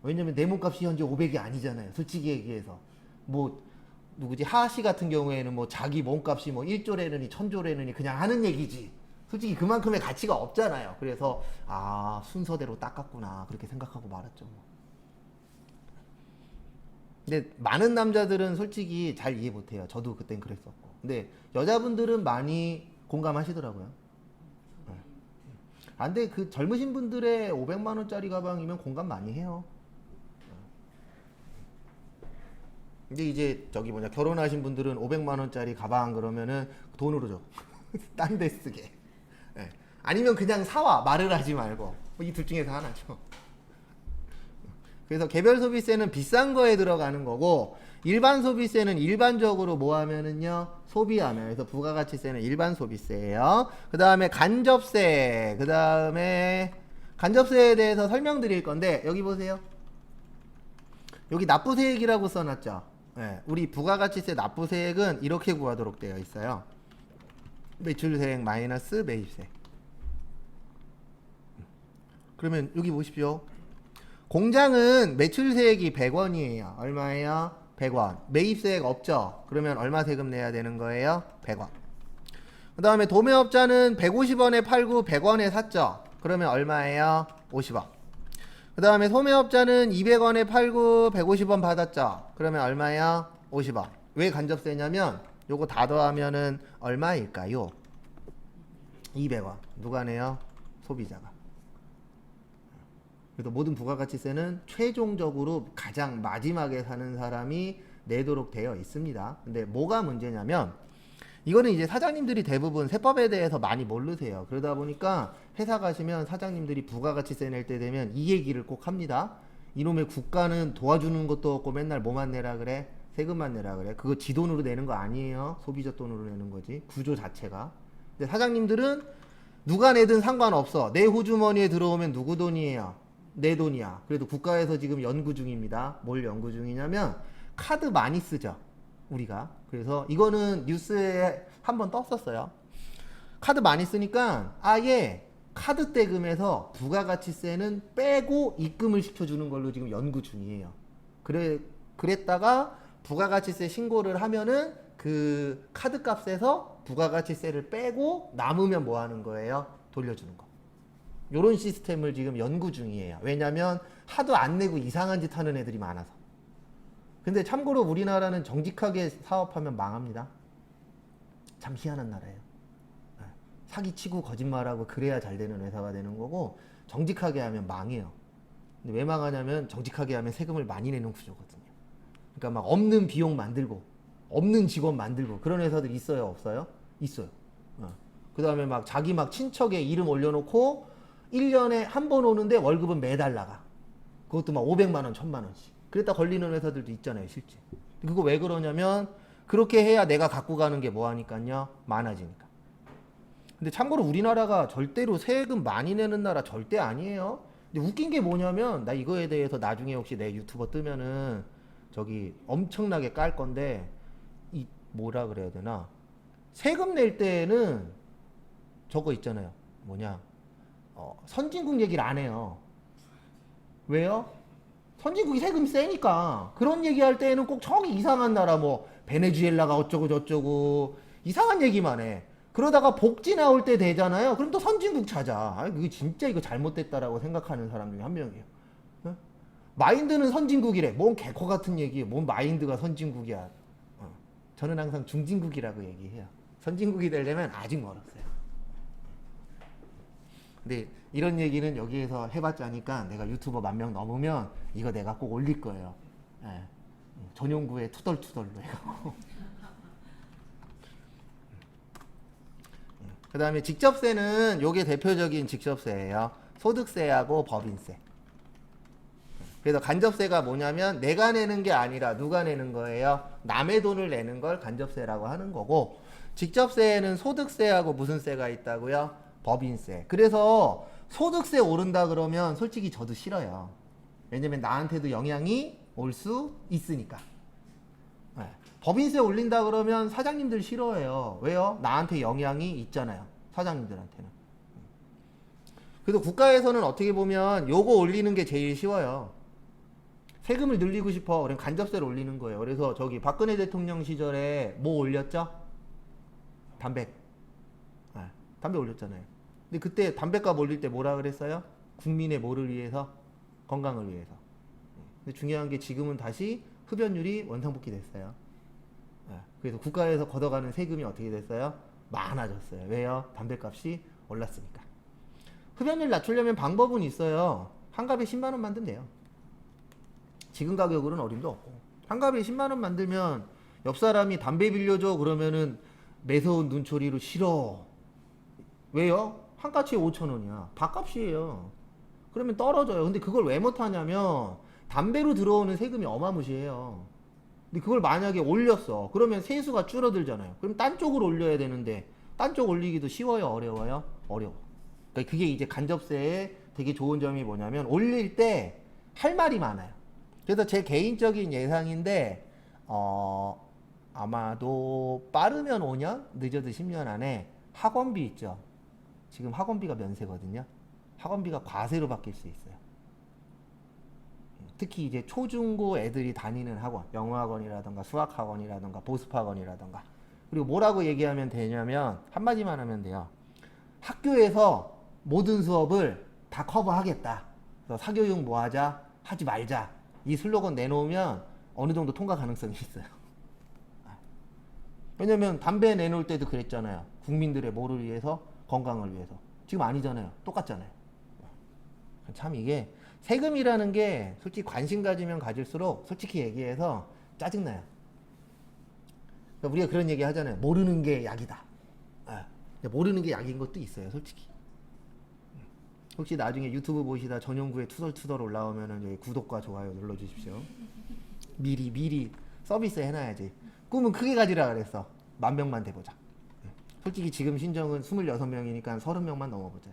왜냐면 내 몸값이 현재 500이 아니잖아요. 솔직히 얘기해서. 뭐 누구지 하씨 같은 경우에는 뭐 자기 몸값이 뭐 1조래느니 1000조래느니 그냥 하는 얘기지. 솔직히 그만큼의 가치가 없잖아요. 그래서 아 순서대로 닦았구나 그렇게 생각하고 말았죠. 뭐. 근데 많은 남자들은 솔직히 잘 이해 못해요. 저도 그땐 그랬었고. 근데 여자분들은 많이 공감하시더라고요. 네. 아, 근데 그 젊으신 분들의 500만 원짜리 가방이면 공감 많이 해요. 근데 이제 저기 뭐냐 결혼하신 분들은 500만 원짜리 가방 그러면은 돈으로 줘. 딴 데 쓰게. 네. 아니면 그냥 사와 말을 하지 말고 이 둘 중에서 하나죠. 그래서 개별 소비세는 비싼 거에 들어가는 거고 일반 소비세는 일반적으로 뭐 하면은요 소비하면 그래서 부가가치세는 일반 소비세예요. 그 다음에 간접세 그 다음에 간접세에 대해서 설명드릴 건데 여기 보세요. 여기 납부세액이라고 써놨죠. 네, 우리 부가가치세 납부세액은 이렇게 구하도록 되어 있어요. 매출세액 마이너스 매입세. 그러면 여기 보십시오. 공장은 매출세액이 100원이에요. 얼마예요? 100원. 매입세액 없죠? 그러면 얼마 세금 내야 되는 거예요? 100원. 그 다음에 도매업자는 150원에 팔고 100원에 샀죠? 그러면 얼마예요? 50원. 그 다음에 소매업자는 200원에 팔고 150원 받았죠? 그러면 얼마예요? 50원. 왜 간접세냐면 요거 다 더하면은 얼마일까요? 200원. 누가 내요? 소비자가. 그래서 모든 부가가치세는 최종적으로 가장 마지막에 사는 사람이 내도록 되어 있습니다. 근데 뭐가 문제냐면 이거는 이제 사장님들이 대부분 세법에 대해서 많이 모르세요. 그러다 보니까 회사 가시면 사장님들이 부가가치세 낼 때 되면 이 얘기를 꼭 합니다. 이놈의 국가는 도와주는 것도 없고 맨날 뭐만 내라 그래? 세금만 내라 그래? 그거 지 돈으로 내는 거 아니에요. 소비자 돈으로 내는 거지. 구조 자체가. 근데 사장님들은 누가 내든 상관없어. 내 호주머니에 들어오면 누구 돈이에요? 내 돈이야. 그래도 국가에서 지금 연구 중입니다. 뭘 연구 중이냐면 카드 많이 쓰죠. 우리가. 그래서 이거는 뉴스에 한번 떴었어요. 카드 많이 쓰니까 아예 카드 떼금에서 부가가치세는 빼고 입금을 시켜주는 걸로 지금 연구 중이에요. 그랬다가 부가가치세 신고를 하면은 그 카드 값에서 부가가치세를 빼고 남으면 뭐 하는 거예요? 돌려주는 거. 요런 시스템을 지금 연구 중이에요. 왜냐면 하도 안 내고 이상한 짓 하는 애들이 많아서. 근데 참고로 우리나라는 정직하게 사업하면 망합니다. 참 희한한 나라예요. 사기치고 거짓말하고 그래야 잘 되는 회사가 되는 거고 정직하게 하면 망해요. 근데 왜 망하냐면 정직하게 하면 세금을 많이 내는 구조거든요. 그러니까 막 없는 비용 만들고 없는 직원 만들고 그런 회사들 있어요? 없어요? 있어요. 그 다음에 막 자기 막 친척의 이름 올려놓고 1년에 한 번 오는데 월급은 매달 나가. 그것도 막 500만 원, 1000만 원씩. 그랬다 걸리는 회사들도 있잖아요, 실제. 그거 왜 그러냐면 그렇게 해야 내가 갖고 가는 게 뭐 하니까요? 많아지니까. 근데 참고로 우리나라가 절대로 세금 많이 내는 나라 절대 아니에요. 근데 웃긴 게 뭐냐면 나 이거에 대해서 나중에 혹시 내 유튜버 뜨면은 저기 엄청나게 깔 건데 이 뭐라 그래야 되나? 세금 낼 때는 저거 있잖아요. 뭐냐? 선진국 얘기를 안 해요. 왜요? 선진국이 세금이 세니까. 그런 얘기할 때에는 꼭 저기 이상한 나라 뭐 베네수엘라가 어쩌고 저쩌고 이상한 얘기만 해. 그러다가 복지 나올 때 되잖아요. 그럼 또 선진국 찾아. 아, 그게 진짜 이거 잘못됐다라고 생각하는 사람 중에 한 명이에요. 어? 마인드는 선진국이래. 뭔 개코 같은 얘기예요. 뭔 마인드가 선진국이야. 저는 항상 중진국이라고 얘기해요. 선진국이 되려면 아직 멀었어요. 근데 이런 얘기는 여기에서 해봤자니까 내가 유튜버 10,000명 넘으면 이거 내가 꼭 올릴 거예요. 예. 전용구에 투덜투덜로 해갖고. 그 다음에 직접세는 요게 대표적인 직접세예요. 소득세하고 법인세. 그래서 간접세가 뭐냐면 내가 내는 게 아니라 누가 내는 거예요? 남의 돈을 내는 걸 간접세라고 하는 거고, 직접세에는 소득세하고 무슨 세가 있다고요? 법인세. 그래서 소득세 오른다 그러면 솔직히 저도 싫어요. 왜냐면 나한테도 영향이 올 수 있으니까. 네. 법인세 올린다 그러면 사장님들 싫어해요. 왜요? 나한테 영향이 있잖아요. 사장님들한테는. 그래서 국가에서는 어떻게 보면 요거 올리는 게 제일 쉬워요. 세금을 늘리고 싶어. 그럼 간접세를 올리는 거예요. 그래서 저기 박근혜 대통령 시절에 뭐 올렸죠? 담배. 네, 담배 올렸잖아요. 근데 그때 담배값 올릴 때 뭐라 그랬어요? 국민의 뭐를 위해서? 건강을 위해서. 근데 중요한 게 지금은 다시 흡연율이 원상복귀 됐어요. 네, 그래서 국가에서 걷어가는 세금이 어떻게 됐어요? 많아졌어요. 왜요? 담배값이 올랐으니까. 흡연율 낮추려면 방법은 있어요. 한 갑에 10만 원 만들면 돼요. 지금 가격으로는 어림도 없고. 한 갑에 10만 원 만들면 옆 사람이 담배 빌려줘 그러면은 매서운 눈초리로 싫어. 왜요? 한 까치에 5,000원이야. 밥값이에요. 그러면 떨어져요. 근데 그걸 왜 못하냐면 담배로 들어오는 세금이 어마무시해요. 근데 그걸 만약에 올렸어. 그러면 세수가 줄어들잖아요. 그럼 딴 쪽으로 올려야 되는데 딴 쪽 올리기도 쉬워요? 어려워요? 어려워. 그러니까 그게 이제 간접세의 되게 좋은 점이 뭐냐면 올릴 때 할 말이 많아요. 그래서 제 개인적인 예상인데 아마도 빠르면 5년, 늦어도 10년 안에 학원비 있죠. 지금 학원비가 면세거든요. 학원비가 과세로 바뀔 수 있어요. 특히 이제 초중고 애들이 다니는 학원, 영어학원이라던가 수학학원이라던가 보습학원이라던가. 그리고 뭐라고 얘기하면 되냐면 한마디만 하면 돼요. 학교에서 모든 수업을 다 커버하겠다. 그래서 사교육 뭐 하자? 하지 말자. 이 슬로건 내놓으면 어느 정도 통과 가능성이 있어요. 왜냐면 담배 내놓을 때도 그랬잖아요. 국민들의 뭐를 위해서? 건강을 위해서. 지금 아니잖아요. 똑같잖아요. 참 이게 세금이라는 게 솔직히 관심 가지면 가질수록 솔직히 얘기해서 짜증나요. 그러니까 우리가 그런 얘기 하잖아요. 모르는 게 약이다. 모르는 게 약인 것도 있어요. 솔직히. 혹시 나중에 유튜브 보시다 전용구에 투덜투덜 올라오면은 여기 구독과 좋아요 눌러주십시오. 미리 서비스 해놔야지. 꿈은 크게 가지라 그랬어. 10,000명만 돼보자. 솔직히 지금 신정은 26명이니까 30명만 넘어보자.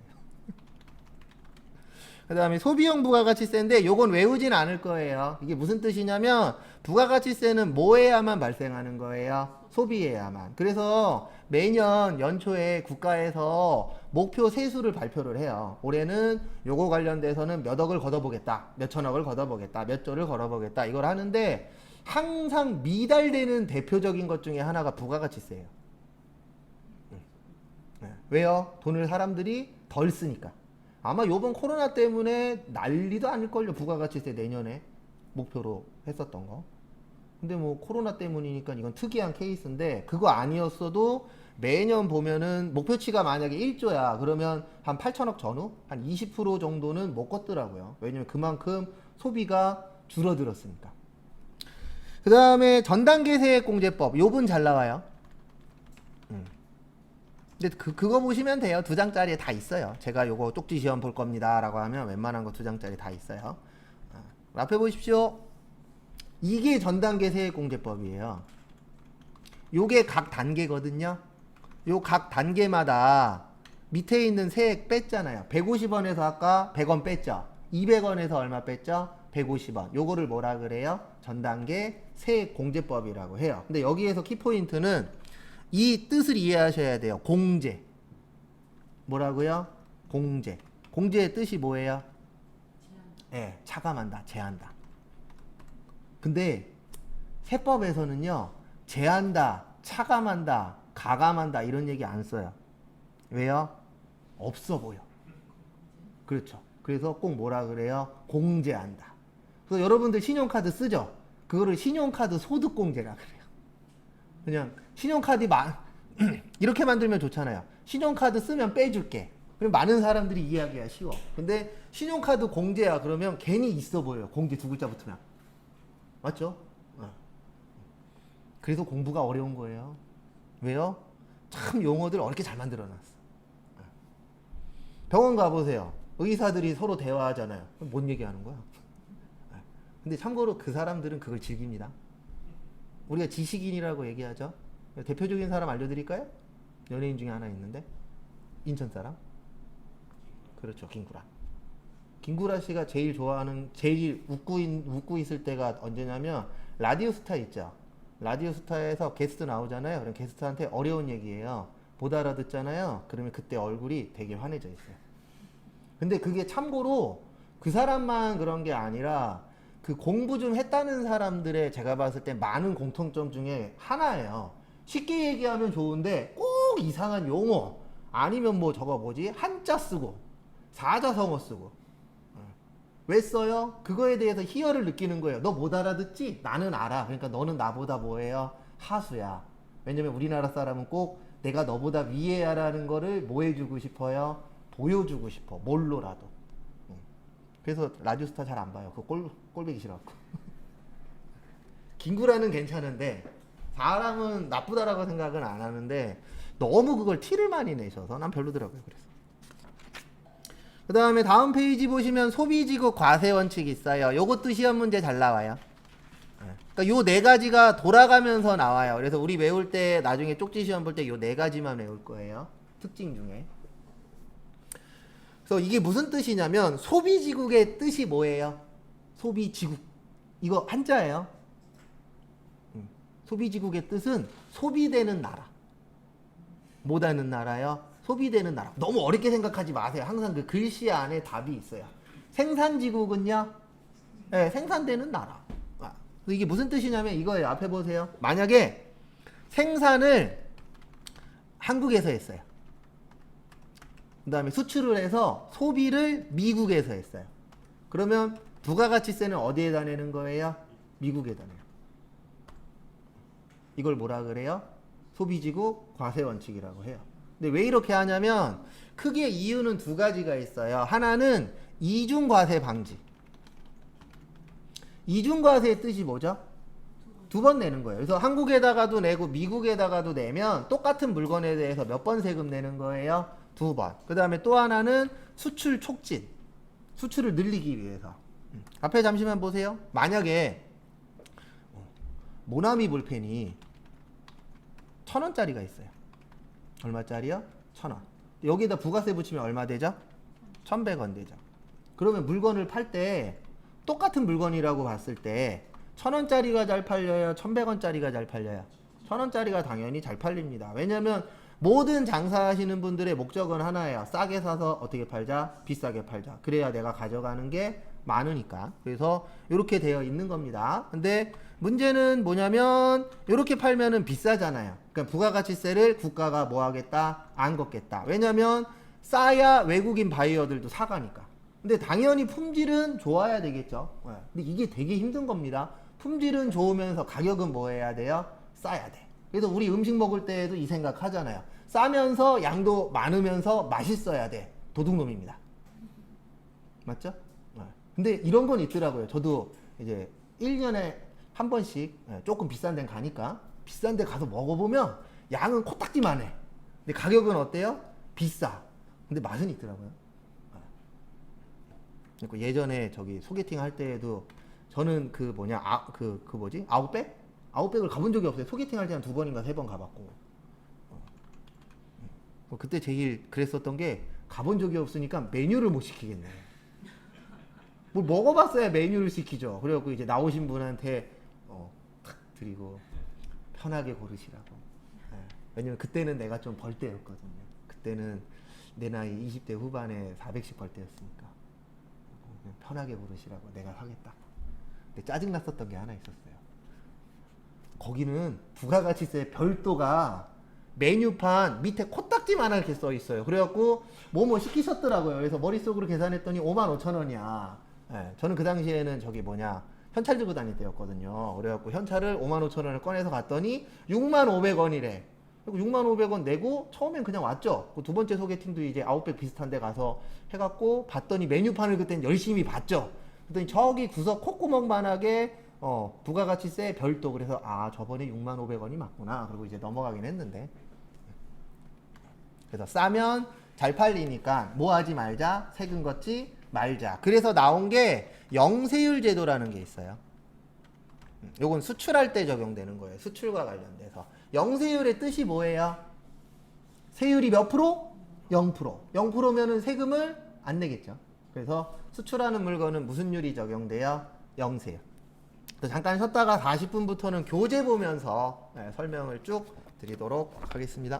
그 다음에 소비용 부가가치세인데 요건 외우진 않을 거예요. 이게 무슨 뜻이냐면 부가가치세는 뭐에야만 발생하는 거예요? 소비에야만. 그래서 매년 연초에 국가에서 목표 세수를 발표를 해요. 올해는 요거 관련돼서는 몇 억을 걷어보겠다, 몇 천억을 걷어보겠다, 몇 조를 걸어보겠다, 이걸 하는데 항상 미달되는 대표적인 것 중에 하나가 부가가치세예요. 왜요? 돈을 사람들이 덜 쓰니까. 아마 요번 코로나 때문에 난리도 아닐걸요. 부가가치세 내년에 목표로 했었던 거. 근데 뭐 코로나 때문이니까 이건 특이한 케이스인데, 그거 아니었어도 매년 보면은 목표치가 만약에 1조야 그러면 한 8천억 전후 한 20% 정도는 못 걷더라고요. 왜냐면 그만큼 소비가 줄어들었으니까. 그 다음에 전단계 세액공제법, 요분 잘 나와요. 근데 그거 보시면 돼요. 2장짜리에 다 있어요. 제가 요거 쪽지 시험 볼 겁니다 라고 하면 웬만한 거 2장짜리 다 있어요. 앞에 보십시오. 이게 전단계 세액공제법이에요. 요게 각 단계거든요. 요 각 단계마다 밑에 있는 세액 뺐잖아요. 150원에서 아까 100원 뺐죠. 200원에서 얼마 뺐죠? 150원. 요거를 뭐라 그래요? 전단계 세액공제법이라고 해요. 근데 여기에서 키포인트는 이 뜻을 이해하셔야 돼요. 공제. 뭐라고요? 공제. 공제의 뜻이 뭐예요? 예, 차감한다, 제한다. 근데 세법에서는요, 제한다, 차감한다, 가감한다 이런 얘기 안 써요. 왜요? 없어 보여. 그렇죠. 그래서 꼭 뭐라 그래요? 공제한다. 그래서 여러분들 신용카드 쓰죠? 그거를 신용카드 소득공제라 그래요. 그냥 신용카드 이렇게 만들면 좋잖아요. 신용카드 쓰면 빼줄게. 그럼 많은 사람들이 이해하기가 쉬워. 근데 신용카드 공제야 그러면 괜히 있어 보여요. 공제 두 글자 붙으면. 맞죠? 그래서 공부가 어려운 거예요. 왜요? 참 용어들 어렵게 잘 만들어놨어. 병원 가보세요. 의사들이 서로 대화하잖아요. 뭔 얘기하는 거야? 근데 참고로 그 사람들은 그걸 즐깁니다. 우리가 지식인이라고 얘기하죠. 대표적인 사람 알려드릴까요? 연예인 중에 하나 있는데 인천 사람. 그렇죠, 김구라. 김구라 씨가 제일 좋아하는, 제일 웃고 있을 때가 언제냐면 라디오스타 있죠. 라디오스타에서 게스트 나오잖아요. 그럼 게스트한테 어려운 얘기예요. 못 알아듣잖아요. 그러면 그때 얼굴이 되게 환해져 있어요. 근데 그게 참고로 그 사람만 그런 게 아니라 그 공부 좀 했다는 사람들의 제가 봤을 때 많은 공통점 중에 하나예요. 쉽게 얘기하면 좋은데 꼭 이상한 용어 아니면 뭐 저거 뭐지? 한자 쓰고 사자성어 쓰고. 왜 써요? 그거에 대해서 희열을 느끼는 거예요. 너 못 알아듣지? 나는 알아. 그러니까 너는 나보다 뭐예요? 하수야. 왜냐면 우리나라 사람은 꼭 내가 너보다 위에야라는 거를 뭐 해주고 싶어요? 보여주고 싶어. 뭘로라도. 그래서 라디오스타 잘 안 봐요. 그거 꼴보기 싫어갖고. 김구라는 괜찮은데 사람은 나쁘다라고 생각은 안 하는데 너무 그걸 티를 많이 내셔서 난 별로더라고요. 그래서. 그 다음에 다음 페이지 보시면 소비지구 과세원칙 있어요. 요것도 시험 문제 잘 나와요. 그러니까 요 네 가지가 돌아가면서 나와요. 그래서 우리 외울 때 나중에 쪽지 시험 볼 때 요 네 가지만 외울 거예요. 특징 중에. 그래서 이게 무슨 뜻이냐면 소비지국의 뜻이 뭐예요? 소비지국. 이거 한자예요. 소비지국의 뜻은 소비되는 나라. 뭐라는 나라요? 소비되는 나라. 너무 어렵게 생각하지 마세요. 항상 그 글씨 안에 답이 있어요. 생산지국은요? 네, 생산되는 나라. 이게 무슨 뜻이냐면 이거예요. 앞에 보세요. 만약에 생산을 한국에서 했어요. 그 다음에 수출을 해서 소비를 미국에서 했어요. 그러면 부가가치세는 어디에다 내는 거예요? 미국에다 내요. 이걸 뭐라 그래요? 소비지국 과세원칙이라고 해요. 근데 왜 이렇게 하냐면 크게 이유는 두 가지가 있어요. 하나는 이중과세 방지. 이중과세의 뜻이 뭐죠? 두 번 내는 거예요. 그래서 한국에다가도 내고 미국에다가도 내면 똑같은 물건에 대해서 몇 번 세금 내는 거예요? 두 번. 그 다음에 또 하나는 수출 촉진. 수출을 늘리기 위해서. 앞에 잠시만 보세요. 만약에 모나미 볼펜이 1,000원짜리가 있어요. 얼마짜리요? 1,000원. 여기다 부가세 붙이면 얼마 되죠? 1,100원 되죠. 그러면 물건을 팔 때 똑같은 물건이라고 봤을 때 1,000원짜리가 잘 팔려요? 1,100원짜리가 잘 팔려요? 1,000원짜리가 당연히 잘 팔립니다. 왜냐면 모든 장사하시는 분들의 목적은 하나예요. 싸게 사서 어떻게 팔자? 비싸게 팔자. 그래야 내가 가져가는 게 많으니까. 그래서 이렇게 되어 있는 겁니다. 근데 문제는 뭐냐면 이렇게 팔면은 비싸잖아요. 그러니까 부가가치세를 국가가 뭐 하겠다? 안 걷겠다. 왜냐면 싸야 외국인 바이어들도 사가니까. 근데 당연히 품질은 좋아야 되겠죠. 근데 이게 되게 힘든 겁니다. 품질은 좋으면서 가격은 뭐 해야 돼요? 싸야 돼. 그래서 우리 음식 먹을 때에도 이 생각 하잖아요. 싸면서 양도 많으면서 맛있어야 돼. 도둑놈입니다. 맞죠? 근데 이런 건 있더라고요. 저도 이제 1년에 한 번씩 조금 비싼 데는 가니까 비싼 데 가서 먹어보면 양은 코딱지만 해. 근데 가격은 어때요? 비싸. 근데 맛은 있더라고요. 그리고 예전에 저기 소개팅 할 때에도 저는 그 뭐냐 그 뭐지? 아웃백? 아웃백을 가본 적이 없어요. 소개팅 할 때 한 2번인가 3번 가봤고. 그때 제일 그랬었던 게 가본 적이 없으니까 메뉴를 못 시키겠네. 뭘 먹어봤어야 메뉴를 시키죠. 그래갖고 이제 나오신 분한테 탁 드리고 편하게 고르시라고. 왜냐면 그때는 내가 좀 벌 때였거든요. 그때는 내 나이 20대 후반에 400씩 벌 때였으니까. 편하게 고르시라고 내가 하겠다. 근데 짜증났었던 게 하나 있었어요. 거기는 부가가치세 별도가 메뉴판 밑에 코딱지만하게 이렇게 써 있어요. 그래갖고 뭐뭐 시키셨더라고요. 그래서 머릿속으로 계산했더니 55,000원이야. 예, 저는 그 당시에는 저기 뭐냐 현찰 들고 다닐 때였거든요. 그래갖고 현찰을 55,000원을 꺼내서 갔더니 65,000원이래. 그리고 65,000원 내고 처음엔 그냥 왔죠. 그 두 번째 소개팅도 이제 아웃백 비슷한 데 가서 해갖고 봤더니 메뉴판을 그땐 열심히 봤죠. 그랬더니 저기 구석 콧구멍만하게 부가가치세 별도. 그래서 아 저번에 65,000원이 맞구나. 그리고 이제 넘어가긴 했는데, 그래서 싸면 잘 팔리니까 뭐 하지 말자, 세금 걷지 말자. 그래서 나온 게 영세율 제도라는 게 있어요. 요건 수출할 때 적용되는 거예요. 수출과 관련돼서. 영세율의 뜻이 뭐예요? 세율이 몇 프로? 0%. 0%면은 세금을 안 내겠죠. 그래서 수출하는 물건은 무슨 율이 적용돼요? 영세율. 잠깐 쉬었다가 40분부터는 교재 보면서 설명을 쭉 드리도록 하겠습니다.